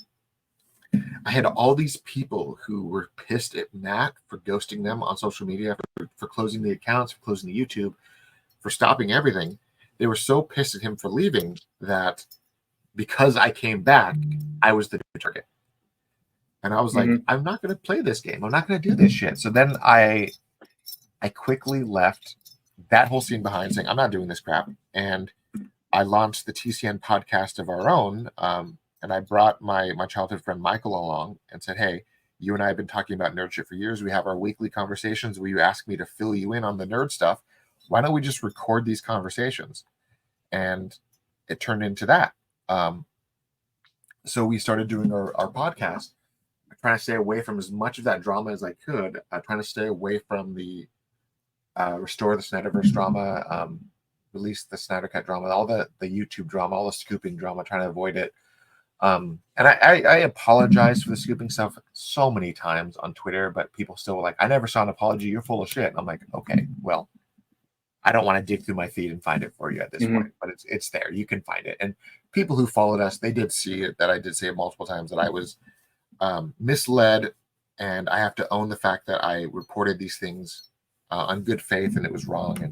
I had all these people who were pissed at Matt for ghosting them on social media, for closing the accounts, for closing the YouTube, for stopping everything. They were so pissed at him for leaving that because I came back, I was the target. And I was like, I'm not going to play this game. I'm not going to do this shit. So then I quickly left that whole scene behind, saying, I'm not doing this crap. And I launched the TCN podcast of our own. And I brought my childhood friend Michael along and said, hey, you and I have been talking about nerd shit for years. We have our weekly conversations where you ask me to fill you in on the nerd stuff. Why don't we just record these conversations? And it turned into that. So we started doing our podcast, trying to stay away from as much of that drama as I could, trying to stay away from the restore the Snyderverse drama, release the Snyder Cut drama, all the YouTube drama, all the scooping drama, trying to avoid it. And I apologize for the scooping stuff so many times on Twitter, but people still were like, I never saw an apology. You're full of shit. And I'm like, okay, well, I don't want to dig through my feed and find it for you at this point, but it's there. You can find it. And people who followed us, they did see it, that I did say it multiple times, that I was misled, and I have to own the fact that I reported these things on good faith, and it was wrong,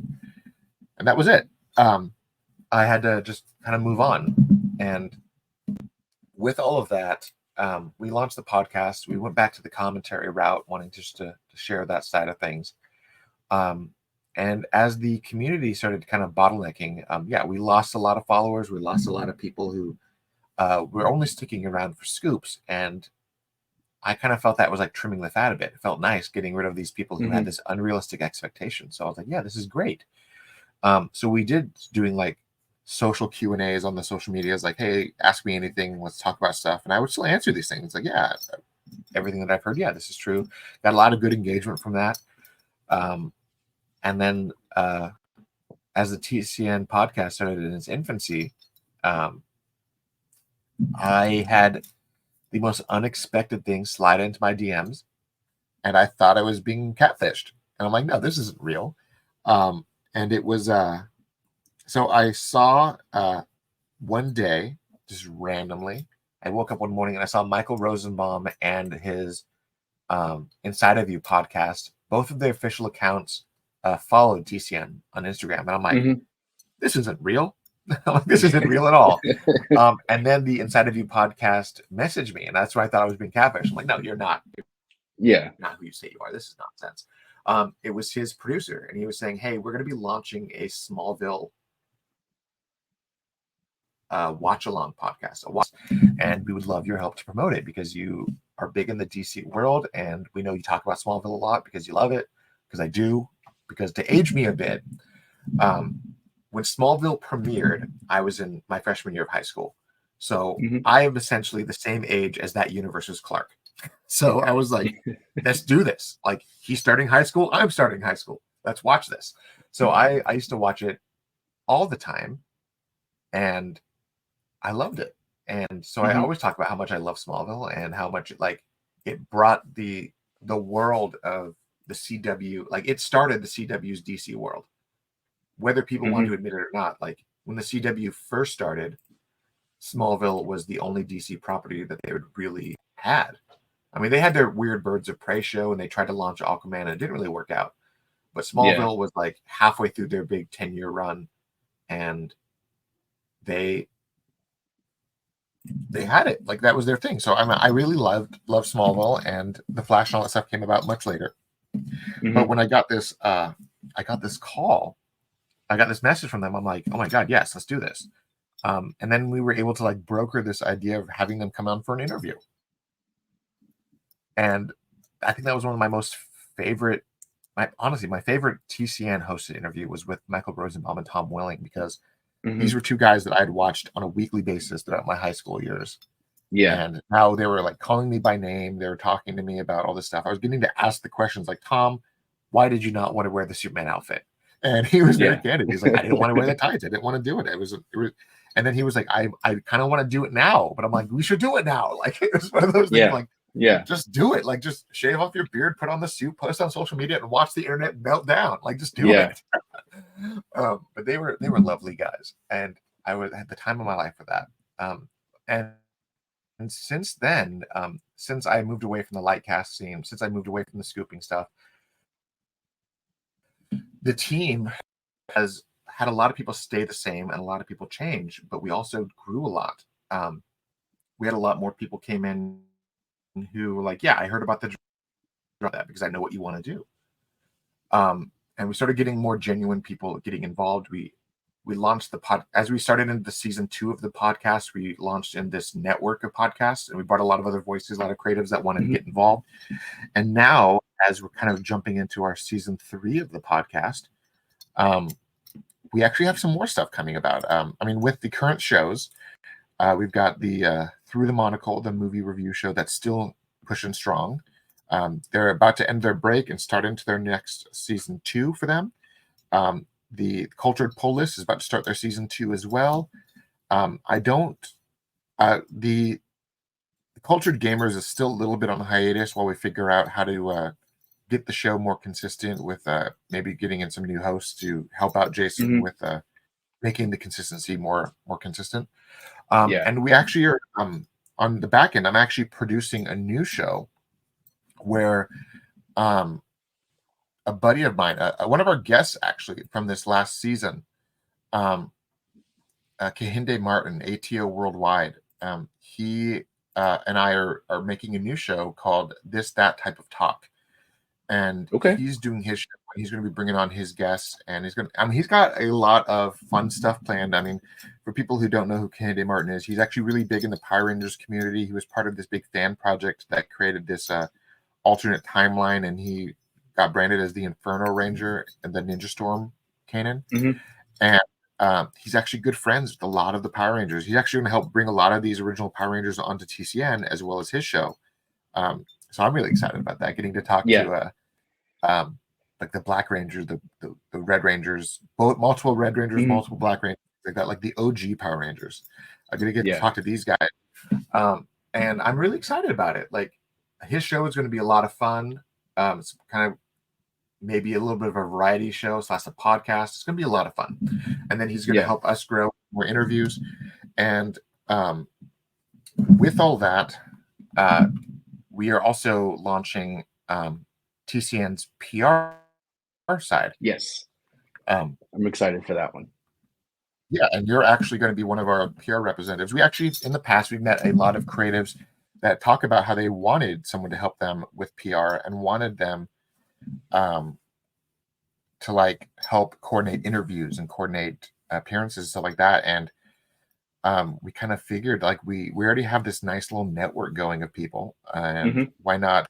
and that was it. I had to just kind of move on, and with all of that, we launched the podcast. We went back to the commentary route, wanting just to share that side of things. And as the community started kind of bottlenecking, we lost a lot of followers. We lost a lot of people who were only sticking around for scoops, and I kind of felt that was like trimming the fat a bit. It felt nice getting rid of these people who had this unrealistic expectation. So I was like, yeah, this is great. So we did doing like social Q&As on the social medias, like, hey, ask me anything, let's talk about stuff. And I would still answer these things. Like, yeah, everything that I've heard, yeah, this is true. Got a lot of good engagement from that. And then as the TCN podcast started in its infancy, I had the most unexpected thing slide into my DMs, and I thought I was being catfished. And I'm like, no, this isn't real. And it was, so I saw one day, just randomly, I woke up one morning and I saw Michael Rosenbaum and his Inside of You podcast. Both of their official accounts followed TCN on Instagram. And I'm like, this isn't real. This isn't real at all. And then the Inside of You podcast messaged me, and that's why I thought I was being catfished. I'm like, no, you're not. You're not who you say you are. This is nonsense. It was his producer, and he was saying, hey, we're going to be launching a Smallville watch along podcast, and we would love your help to promote it because you are big in the DC world, and we know you talk about Smallville a lot because you love it, because I do, because to age me a bit, when Smallville premiered, I was in my freshman year of high school. So I am essentially the same age as that universe's Clark. So I was like, let's do this. Like, he's starting high school, I'm starting high school. Let's watch this. So I used to watch it all the time, and I loved it. And so I always talk about how much I love Smallville and how much it brought the world of the CW, like it started the CW's DC world. Whether people want to admit it or not, like when the CW first started, Smallville was the only DC property that they would really had. I mean, they had their weird Birds of Prey show, and they tried to launch Aquaman, and it didn't really work out. But Smallville was like halfway through their big 10-year run, and they had it. Like, that was their thing. So I really loved Smallville, and the Flash and all that stuff came about much later. But when I got this call, I got this message from them. I'm like, oh my God, yes, let's do this. And then we were able to like broker this idea of having them come on for an interview. And I think that was one of my most favorite, my favorite TCN hosted interview was with Michael Rosenbaum and Tom Welling, because these were two guys that I had watched on a weekly basis throughout my high school years. Yeah. And now they were like calling me by name. They were talking to me about all this stuff. I was getting to ask the questions like, Tom, why did you not want to wear the Superman outfit? And he was very candid. He's like, I didn't want to wear the tights. I didn't want to do it. It was, and then he was like, I kind of want to do it now, but I'm like, we should do it now. Like, it was one of those things like, just do it. Like, just shave off your beard, put on the suit, post on social media, and watch the internet melt down. Like, just do it. But they were lovely guys, and I was at the time of my life for that. And since then, since I moved away from the LightCast scene, since I moved away from the scooping stuff, the team has had a lot of people stay the same and a lot of people change, but we also grew a lot. We had a lot more people came in who were like, yeah, I heard about that because I know what you want to do. And we started getting more genuine people getting involved. We launched the pod as we started into the season 2 of the podcast. We launched in this network of podcasts, and we brought a lot of other voices, a lot of creatives that wanted to get involved. And now, as we're kind of jumping into our season 3 of the podcast, we actually have some more stuff coming about. I mean, with the current shows, we've got the Through the Monocle, the movie review show that's still pushing strong. They're about to end their break and start into their next season 2 for them. The Cultured Pull List is about to start their season 2 as well. The Cultured Gamers is still a little bit on hiatus while we figure out how to get the show more consistent with maybe getting in some new hosts to help out Jason with making the consistency more consistent. And we actually are on the back end. I'm actually producing a new show where a buddy of mine, one of our guests actually from this last season, Kehinde Martin, ATO Worldwide, he and I are making a new show called This, That Type of Talk. And he's doing his show. He's going to be bringing on his guests, and he's got a lot of fun stuff planned. I mean, for people who don't know who Kehinde Martin is, he's actually really big in the Power Rangers community. He was part of this big fan project that created this alternate timeline, and he got branded as the Inferno Ranger and the Ninja Storm canon. And he's actually good friends with a lot of the Power Rangers. He's actually going to help bring a lot of these original Power Rangers onto TCN as well as his show. So I'm really excited about that, getting to talk to like the Black Ranger, the Red Rangers, multiple Red Rangers, multiple Black Rangers, like that, like the OG Power Rangers. I'm going to get to talk to these guys. And I'm really excited about it. Like, his show is going to be a lot of fun. It's kind of maybe a little bit of a variety show / a podcast. It's going to be a lot of fun. And then he's going to help us grow more interviews. And with all that, we are also launching TCN's PR side.
Yes. I'm excited for that one.
Yeah, and you're actually going to be one of our PR representatives. We actually, in the past, we've met a lot of creatives that talk about how they wanted someone to help them with PR and wanted them to like help coordinate interviews and coordinate appearances, stuff like that. And we kind of figured like we already have this nice little network going of people, and why not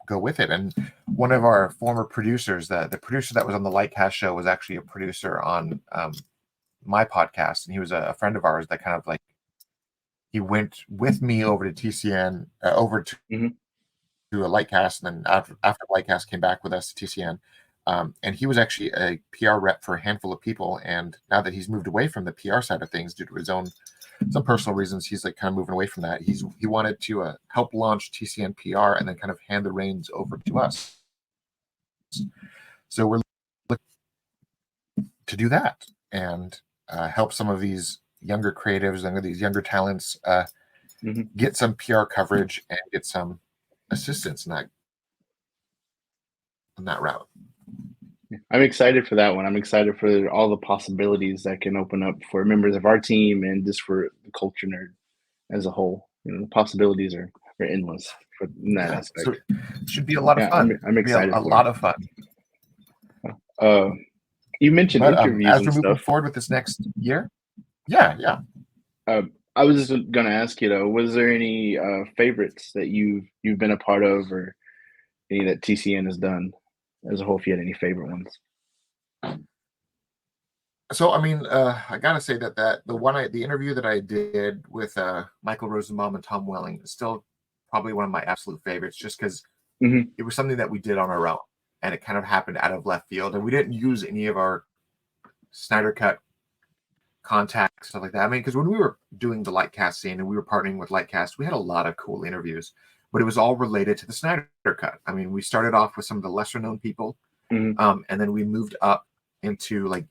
go with it? And one of our former producers, the producer that was on the LightCast show, was actually a producer on my podcast, and he was a friend of ours that kind of like he went with me over to TCN, over to a LightCast, and then after LightCast came back with us to TCN. And he was actually a PR rep for a handful of people, and now that he's moved away from the PR side of things due to his own some personal reasons, he's like kind of moving away from that. He wanted to help launch TCN PR and then kind of hand the reins over to us. So we're looking to do that and help some of these younger creatives and these younger talents get some PR coverage and get some assistance in that route.
I'm excited for that one. I'm excited for all the possibilities that can open up for members of our team and just for the culture nerd as a whole. You know, the possibilities are endless in that aspect.
So it should be a lot of fun.
I'm excited.
A lot of fun.
You mentioned interviews
as we're
and
moving
stuff
forward with this next year. Yeah.
I was just going to ask you though, was there any favorites that you've been a part of, or any that TCN has done as a whole? If you had any favorite ones.
So I mean, I gotta say that the interview that I did with Michael Rosenbaum and Tom Welling is still probably one of my absolute favorites, just because it was something that we did on our own, and it kind of happened out of left field, and we didn't use any of our Snyder Cut contacts, stuff like that. I mean, because when we were doing the LightCast scene and we were partnering with LightCast, we had a lot of cool interviews, but it was all related to the Snyder Cut. I mean, we started off with some of the lesser known people, and then we moved up into like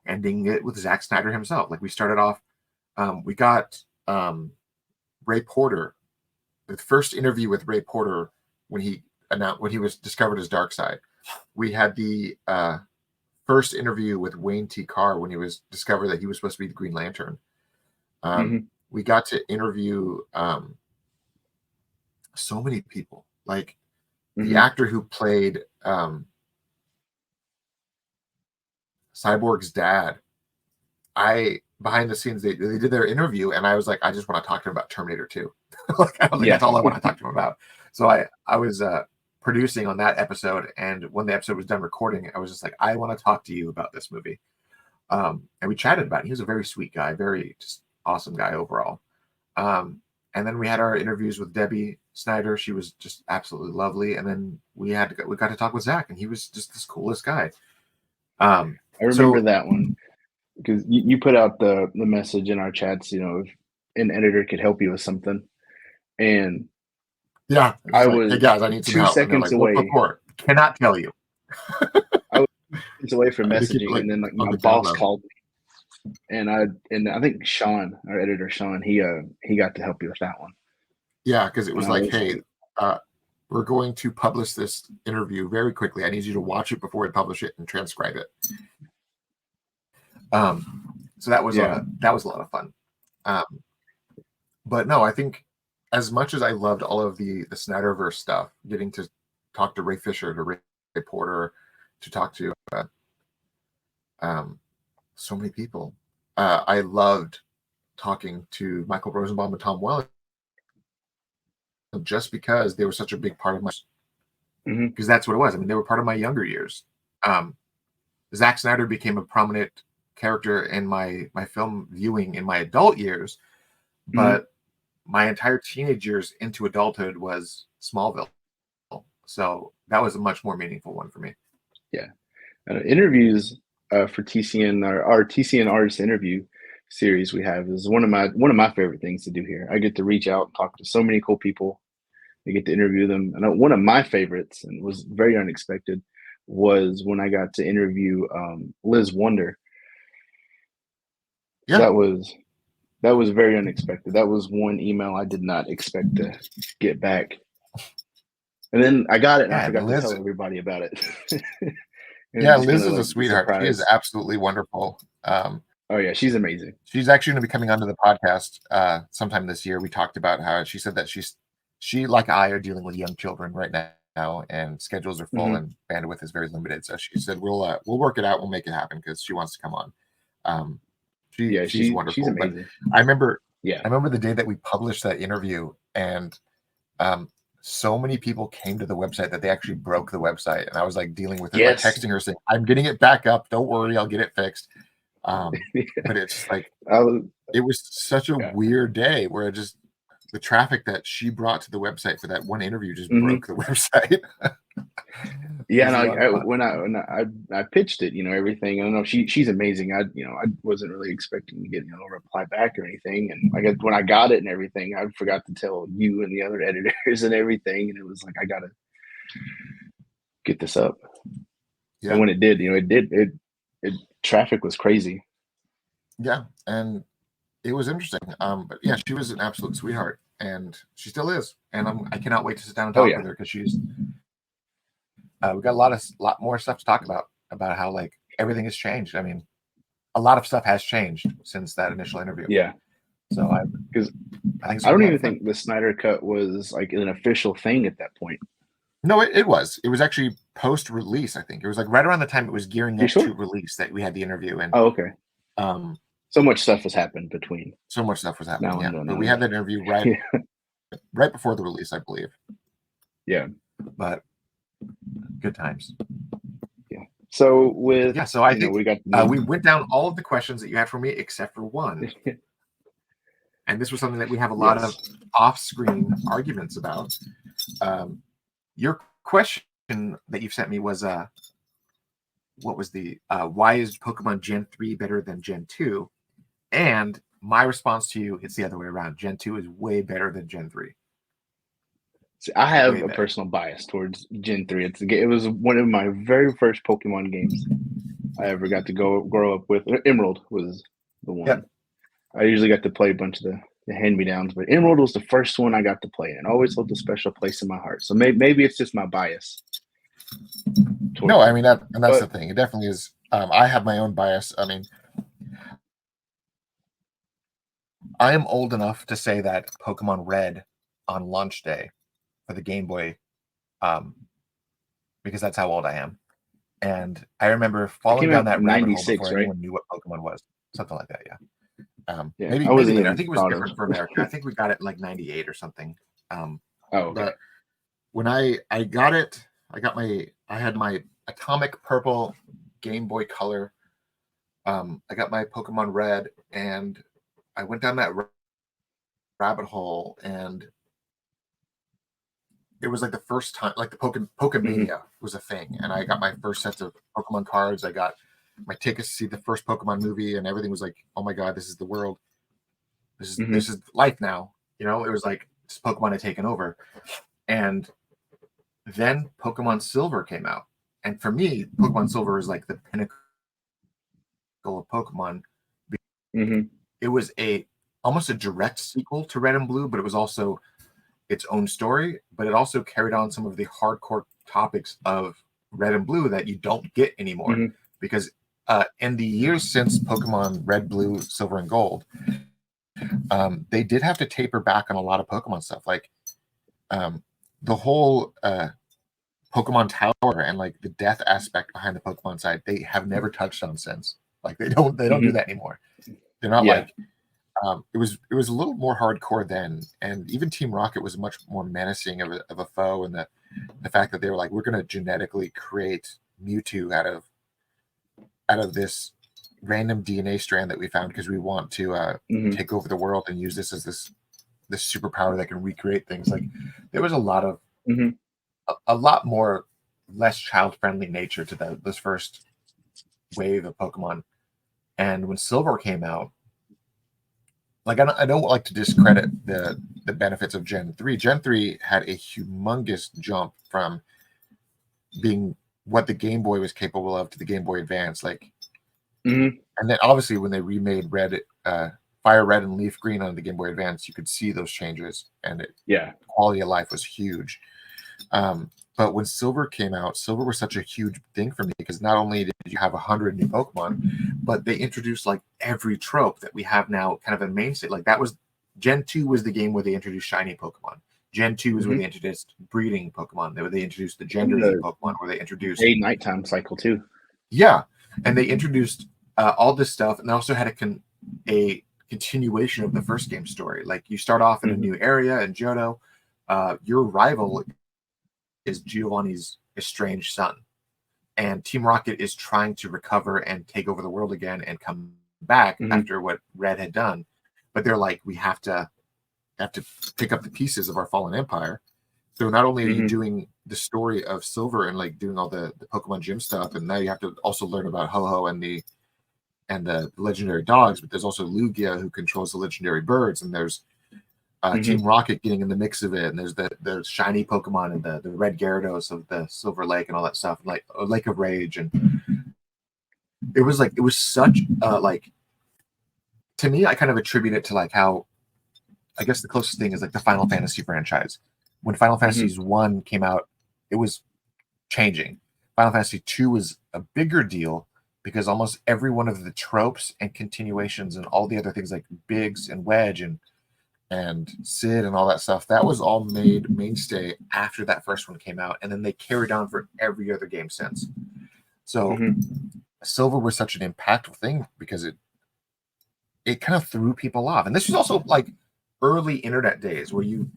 ending it with Zack Snyder himself. Like we started off, we got Ray Porter, the first interview with Ray Porter when he was discovered as Darkseid. We had the first interview with Wayne T. Carr when he was discovered that he was supposed to be the Green Lantern. We got to interview so many people, like the actor who played Cyborg's dad. Behind the scenes, they did their interview, and I was like, I just want to talk to him about Terminator 2. That's all I want to talk to him about. So I was producing on that episode, and when the episode was done recording, I was just like, I want to talk to you about this movie. And we chatted about it. He was a very sweet guy, very just awesome guy overall. And then we had our interviews with Debbie Snyder. She was just absolutely lovely. And then we got to talk with Zach, and he was just this coolest guy.
I remember that one because you put out the message in our chats, if an editor could help you with something. And
yeah,
I was
hey guys, I need some
2
help.
seconds away.
Cannot tell you.
I was 2 seconds away from messaging, and then my boss called me, and I think Sean, our editor Sean, he got to help you with that one.
Yeah, because it was like, hey, we're going to publish this interview very quickly. I need you to watch it before we publish it and transcribe it. So that was a lot of fun. But no, I think as much as I loved all of the Snyderverse stuff, getting to talk to Ray Fisher, to Ray Porter, to talk to so many people, I loved talking to Michael Rosenbaum and Tom Welling, just because they were such a big part of my, because that's what it was. I mean, they were part of my younger years. Zack Snyder became a prominent character in my film viewing in my adult years, but my entire teenage years into adulthood was Smallville. So that was a much more meaningful one for me.
Yeah. Interviews for TCN, our TCN artist interview series we have is one of my favorite things to do here. I get to reach out and talk to so many cool people. I get to interview them. And one of my favorites, and was very unexpected, was when I got to interview Liz Wonder. Yeah. That was very unexpected. That was one email I did not expect to get back. And then I got it, and I forgot to tell everybody about it.
Yeah, Liz is a sweetheart. She is absolutely wonderful.
Oh yeah, she's amazing.
She's actually going to be coming onto the podcast sometime this year. We talked about how she said that she like I are dealing with young children right now, and schedules are full and bandwidth is very limited. So she said we'll work it out, we'll make it happen, because she wants to come on. She's wonderful.
She's amazing.
But I remember the day that we published that interview, and so many people came to the website that they actually broke the website, and I was like dealing with it, like texting her saying, "I'm getting it back up. Don't worry, I'll get it fixed." But it's like it was such a weird day where the traffic that she brought to the website for that one interview just broke the website.
When I pitched it, everything. I don't know. She's amazing. I wasn't really expecting to get a reply back or anything. And when I got it and everything, I forgot to tell you and the other editors and everything. And it was like, I gotta get this up. Yeah. And when it did, it traffic was crazy.
Yeah, and it was interesting. But yeah, she was an absolute sweetheart, and she still is. And I cannot wait to sit down and talk with her, because she's. We got a lot more stuff to talk about how like everything has changed. I mean, a lot of stuff has changed since that initial interview.
Yeah.
So I
don't even think the Snyder Cut was like an official thing at that point.
No, it was. It was actually post-release. I think it was like right around the time it was gearing up to release that we had the interview. And
okay. So much stuff has happened between.
So much stuff was happening. But we had that interview right before the release, I believe.
Yeah.
But good times.
Yeah. So
so I think we went down all of the questions that you had for me except for one. And this was something that we have a lot of off-screen arguments about. Your question that you've sent me was what was why is Pokemon Gen 3 better than Gen 2? And my response to you, it's the other way around. Gen 2 is way better than Gen 3.
See, I have a personal bias towards Gen 3. It was one of my very first Pokemon games I ever got to grow up with. Emerald was the one. Yep. I usually got to play a bunch of the hand-me-downs, but Emerald was the first one I got to play, and always holds a special place in my heart. So maybe it's just my bias.
No, I mean that's
but
the thing. It definitely is. I have my own bias. I mean, I am old enough to say that Pokemon Red on launch day for the Game Boy, because that's how old I am. And I remember
it
falling
came
down
out
that
in
rabbit hole
'96,
before
right?
anyone knew what Pokemon was. Something like that, yeah.
Yeah,
Maybe
I wasn't
later. I
even
think it was
thought
different
of.
for America. I think we got it in like '98 or something.
Oh, okay.
But when I got it, I had my Atomic Purple Game Boy Color. I got my Pokemon Red, and I went down that rabbit hole, and it was like the first time, like the Pokemania was a thing, and I got my first sets of Pokemon cards. I got my tickets to see the first Pokemon movie, and everything was like, oh my god, this is the world. This is life now. You know, it was like this Pokemon had taken over, and then Pokemon Silver came out, and for me, Pokemon Silver is like the pinnacle of Pokemon. It was almost a direct sequel to Red and Blue, but it was also its own story, but it also carried on some of the hardcore topics of Red and Blue that you don't get anymore. Because in the years since Pokemon Red, Blue, Silver, and Gold, they did have to taper back on a lot of Pokemon stuff, like the whole Pokemon Tower and like the death aspect behind the Pokemon side. They have never touched on since. Like they don't do that anymore. They're not like. It was a little more hardcore then, and even Team Rocket was much more menacing of a foe, and the fact that they were like, we're going to genetically create Mewtwo out of this random DNA strand that we found because we want to take over the world and use this as this superpower that can recreate things. Like there was a lot of a lot more less child friendly nature to this first wave of Pokemon, and when Silver came out. Like I don't like to discredit the benefits of Gen 3. Gen 3 had a humongous jump from being what the Game Boy was capable of to the Game Boy Advance. Like, and then obviously when they remade Fire Red and Leaf Green on the Game Boy Advance, you could see those changes, and quality of life was huge. But when Silver came out, Silver was such a huge thing for me because not only did you have 100 new Pokemon, but they introduced like every trope that we have now kind of a mainstay. Like that was Gen 2 was the game where they introduced shiny Pokemon. Gen 2 is where they introduced breeding Pokemon. They introduced the gender Pokemon, where they introduced
a nighttime cycle too.
Yeah, and they introduced all this stuff, and they also had a continuation of the first game story. Like you start off in a new area in Johto. Your rival is Giovanni's estranged son, and Team Rocket is trying to recover and take over the world again and come back after what Red had done. But they're like, we have to pick up the pieces of our fallen empire. So not only are you doing the story of Silver and like doing all the Pokemon gym stuff, and now you have to also learn about Ho-Oh and the legendary dogs, but there's also Lugia who controls the legendary birds, and there's Team Rocket getting in the mix of it, and there's the shiny Pokemon and the red Gyarados of the Silver Lake and all that stuff, like a Lake of Rage, and it was such like, to me, I kind of attribute it to like how, I guess the closest thing is like the Final Fantasy franchise. When Final Fantasy 1 came out, it was changing. Final Fantasy 2 was a bigger deal because almost every one of the tropes and continuations and all the other things like Biggs and Wedge and Sid and all that stuff, that was all made mainstay after that first one came out, and then they carried on for every other game since. So Silver was such an impactful thing because it kind of threw people off. And this was also like early internet days where you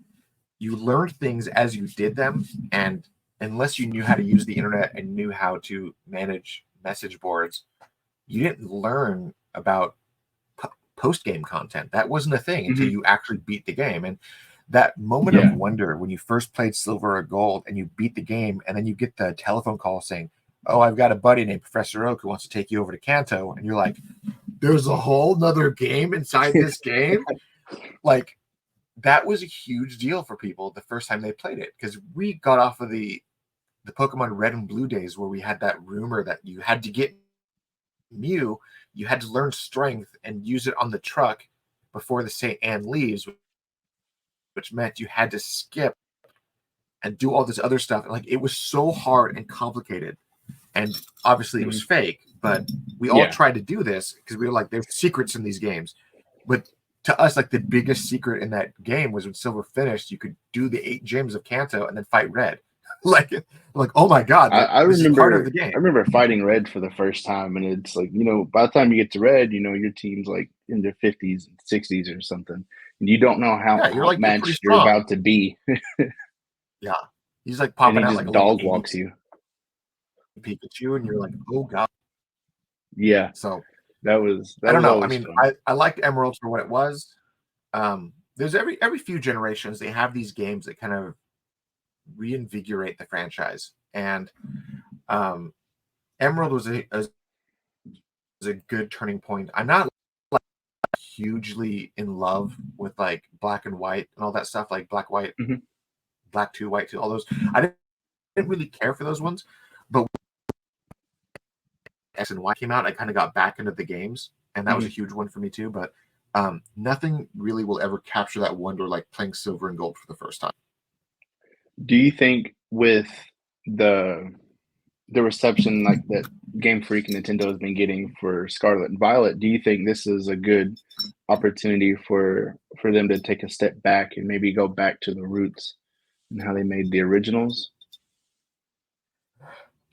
learned things as you did them, and unless you knew how to use the internet and knew how to manage message boards, you didn't learn about post-game content. That wasn't a thing until you actually beat the game. And that moment of wonder when you first played Silver or Gold and you beat the game, and then you get the telephone call saying, oh, I've got a buddy named Professor Oak who wants to take you over to Kanto, and you're like, there's a whole nother game inside this game. Like, that was a huge deal for people the first time they played it, because we got off of the Pokemon Red and Blue days where we had that rumor that you had to get Mew, you had to learn Strength and use it on the truck before the St. Anne leaves, which meant you had to skip and do all this other stuff. Like, it was so hard and complicated. And obviously it was fake, but we all tried to do this because we were like, there's secrets in these games. But to us, like, the biggest secret in that game was when Silver finished, you could do the 8 gyms of Kanto and then fight Red. like, oh my God,
I
this
remember
is part of the game.
I remember fighting Red for the first time, and it's like, by the time you get to Red, your team's like in their 50s and 60s or something, and you don't know how
you're
matched you're about to be.
Yeah, he's like
And
popping
he
out
just
like a
dog walks you.
Pikachu, and you're like, oh God.
Yeah.
So
that was
I don't know. I
always
mean,
fun.
I liked Emerald for what it was. There's every few generations they have these games that kind of reinvigorate the franchise, and Emerald was a good turning point. I'm not like hugely in love with like Black and White and all that stuff, like Black, White, Black 2, White 2, all those. I didn't really care for those ones, but when X and Y came out, I kind of got back into the games, and that was a huge one for me too. But nothing really will ever capture that wonder like playing Silver and Gold for the first time.
Do you think with the reception like that Game Freak and Nintendo has been getting for Scarlet and Violet, do you think this is a good opportunity for them to take a step back and maybe go back to the roots and how they made the originals?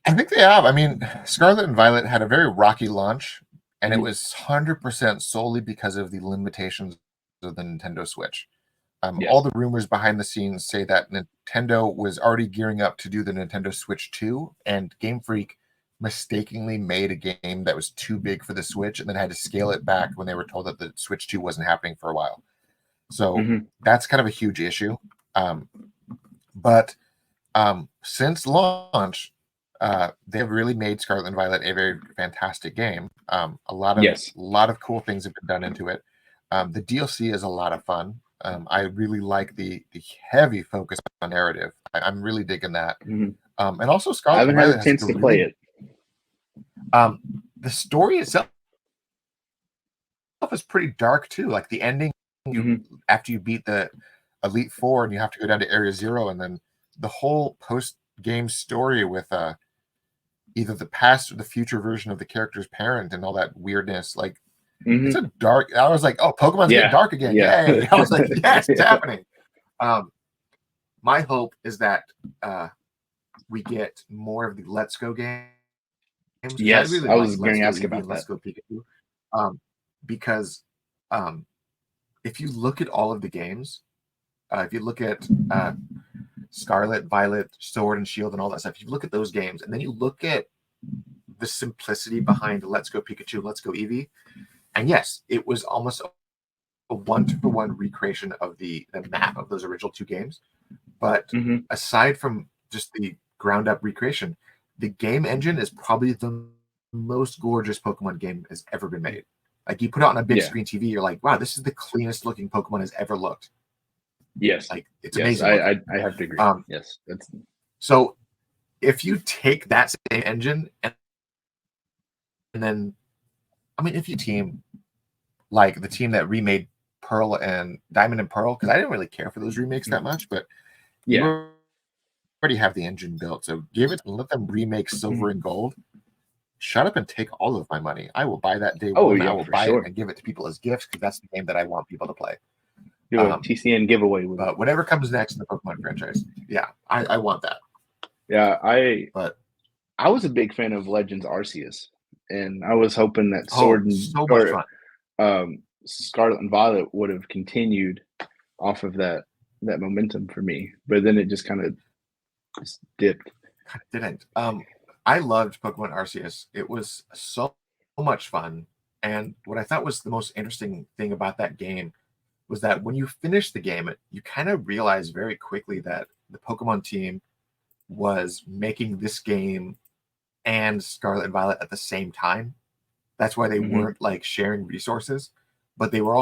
I think they have. I mean, Scarlet and Violet had a very rocky launch, and it was 100% solely because of the limitations of the Nintendo Switch. All the rumors behind the scenes say that Nintendo was already gearing up to do the Nintendo Switch 2, and Game Freak mistakenly made a game that was too big for the Switch and then had to scale it back when they were told that the Switch 2 wasn't happening for a while. So that's kind of a huge issue. But since launch, they've really made Scarlet and Violet a very fantastic game. A lot of cool things have been done into it. The DLC is a lot of fun. I really like the heavy focus on narrative. I'm really digging that. And also Scarlet
I haven't
and Violet
had a chance to play it.
The story itself is pretty dark too. Like the ending, after you beat the Elite Four and you have to go down to Area Zero, and then the whole post-game story with either the past or the future version of the character's parent and all that weirdness. Like, it's a dark. I was like, oh, Pokemon's getting dark again. Yay. I was like, yes, it's happening. My hope is that we get more of the Let's Go games.
Yes, I was going to ask about that.
Let's Go Pikachu. Because if you look at all of the games, if you look at Scarlet, Violet, Sword and Shield and all that stuff, if you look at those games and then you look at the simplicity behind Let's Go Pikachu, Let's Go Eevee, and yes, it was almost a one-to-one recreation of the map of those original 2 games. But aside from just the ground-up recreation, the game engine is probably the most gorgeous Pokemon game has ever been made. Like, you put it on a big screen TV, you're like, wow, this is the cleanest looking Pokemon has ever looked.
Yes.
Like, it's amazing.
I have to agree. Yes.
So if you take that same engine and then, I mean, if you team like the team that remade Pearl and Diamond and Pearl, because I didn't really care for those remakes that much, but you already have the engine built. So give it, let them remake Silver and Gold. Shut up and take all of my money. I will buy that day one. I will buy it and give it to people as gifts because that's the game that I want people to play.
Do a TCN giveaway with
it. Whatever comes next in the Pokemon franchise, I want that.
Yeah, I was a big fan of Legends Arceus, and I was hoping that Scarlet and Violet would have continued off of that momentum for me, but then it just kind of dipped.
It didn't. I loved Pokemon Arceus. It was so much fun, and what I thought was the most interesting thing about that game was that when you finish the game, you kind of realize very quickly that the Pokemon team was making this game and Scarlet and Violet at the same time. That's why they weren't like sharing resources, but they were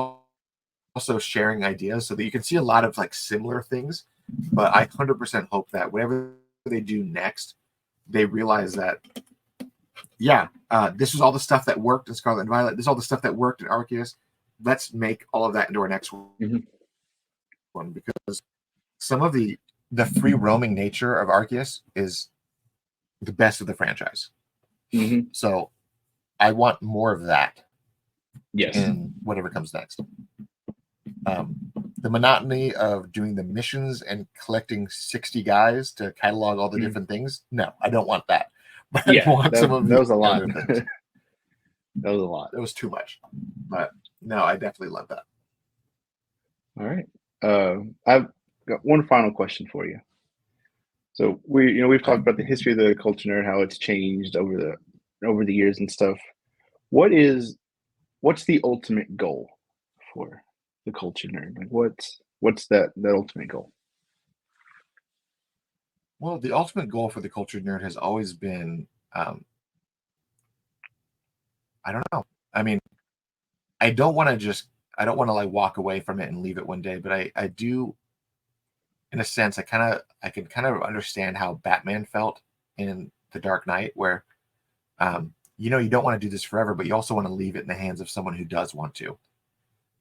also sharing ideas so that you can see a lot of like similar things. But I 100% hope that whatever they do next, they realize that, this is all the stuff that worked in Scarlet and Violet. This is all the stuff that worked in Arceus. let's make all of that into our next one, because some of the free roaming nature of Arceus is the best of the franchise. So I want more of that.
Yes.
In whatever comes next. The monotony of doing the missions and collecting 60 guys to catalog all the different things. No, I don't want that. But
Yeah,
I want some of
that was a lot.
other things.
That was a lot.
It was too much. But no, I definitely love that.
All right. I've got one final question for you. So we've talked about the history of the culture nerd, how it's changed over the years and stuff. What's the ultimate goal for the culture nerd? Like what's that ultimate goal?
Well, the ultimate goal for the culture nerd has always been, I don't know. I mean, I don't want to like walk away from it and leave it one day, but I do, in a sense, I can kind of understand how Batman felt in The Dark Knight, where, you don't want to do this forever, but you also want to leave it in the hands of someone who does want to.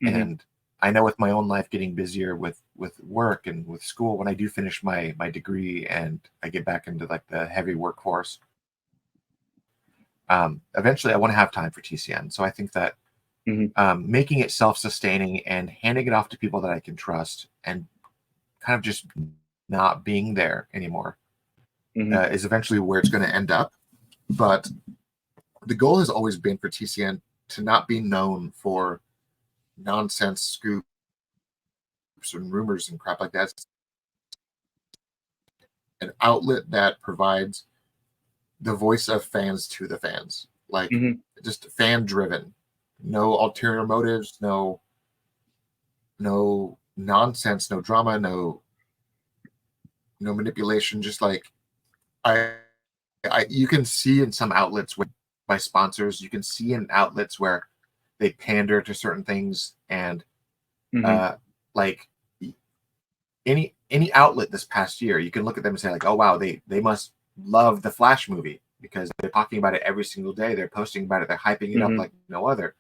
And I know with my own life getting busier with work and with school, when I do finish my degree and I get back into like the heavy workforce, eventually I want to have time for TCN. So I think that making it self-sustaining and handing it off to people that I can trust and kind of just not being there anymore is eventually where it's going to end up. But the goal has always been for TCN to not be known for nonsense scoops and rumors and crap like that. It's an outlet that provides the voice of fans to the fans, like just fan driven, no ulterior motives, no nonsense, no drama, no manipulation. Just like you can see in some outlets by sponsors, you can see in outlets where they pander to certain things, and like any outlet this past year, you can look at them and say like, oh wow, they must love the Flash movie because they're talking about it every single day. They're posting about it. They're hyping it up like no other.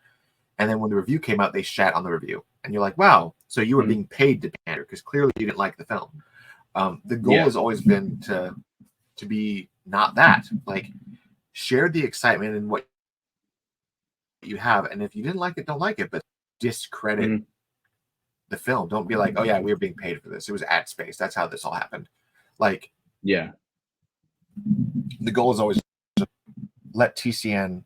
And then when the review came out, they shat on the review, and you're like, wow, so you were being paid to pander because clearly you didn't like the film. The goal has always been to be not that. Like, share the excitement in what you have, and if you didn't like it, don't like it, but discredit the film. Don't be like, oh yeah, we were being paid for this. It was at space. That's how this all happened. Like,
yeah,
the goal is always to let TCN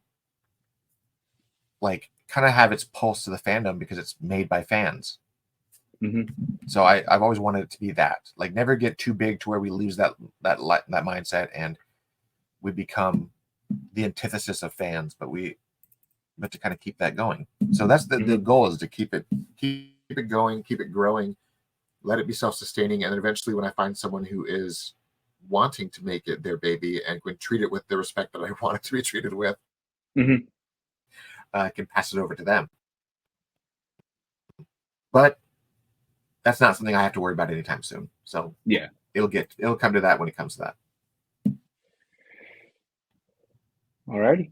like kind of have its pulse to the fandom because it's made by fans. So I've always wanted it to be that, like, never get too big to where we lose that mindset and we become the antithesis of fans, but to kind of keep that going. So that's the goal, is to keep it going, keep it growing, let it be self-sustaining, and then eventually when I find someone who is wanting to make it their baby and can treat it with the respect that I want it to be treated with, I can pass it over to them. But that's not something I have to worry about anytime soon. So
yeah,
it'll come to that when it comes to that.
All righty.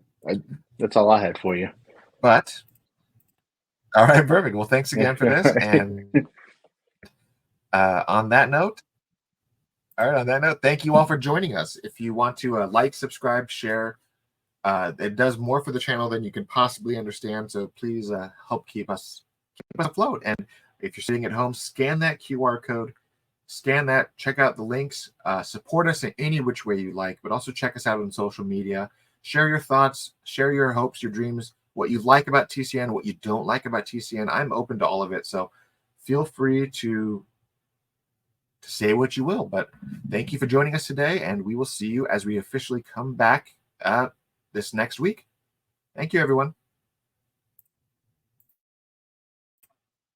That's all I had for you.
But all right, perfect. Well, thanks again for this. And on that note, thank you all for joining us. If you want to like, subscribe, share, it does more for the channel than you can possibly understand. So please help keep us afloat. And if you're sitting at home, scan that QR code, check out the links, support us in any which way you like, but also check us out on social media. Share your thoughts, share your hopes, your dreams, what you like about TCN, what you don't like about TCN. I'm open to all of it. So feel free to say what you will. But thank you for joining us today, and we will see you as we officially come back this next week. Thank you, everyone.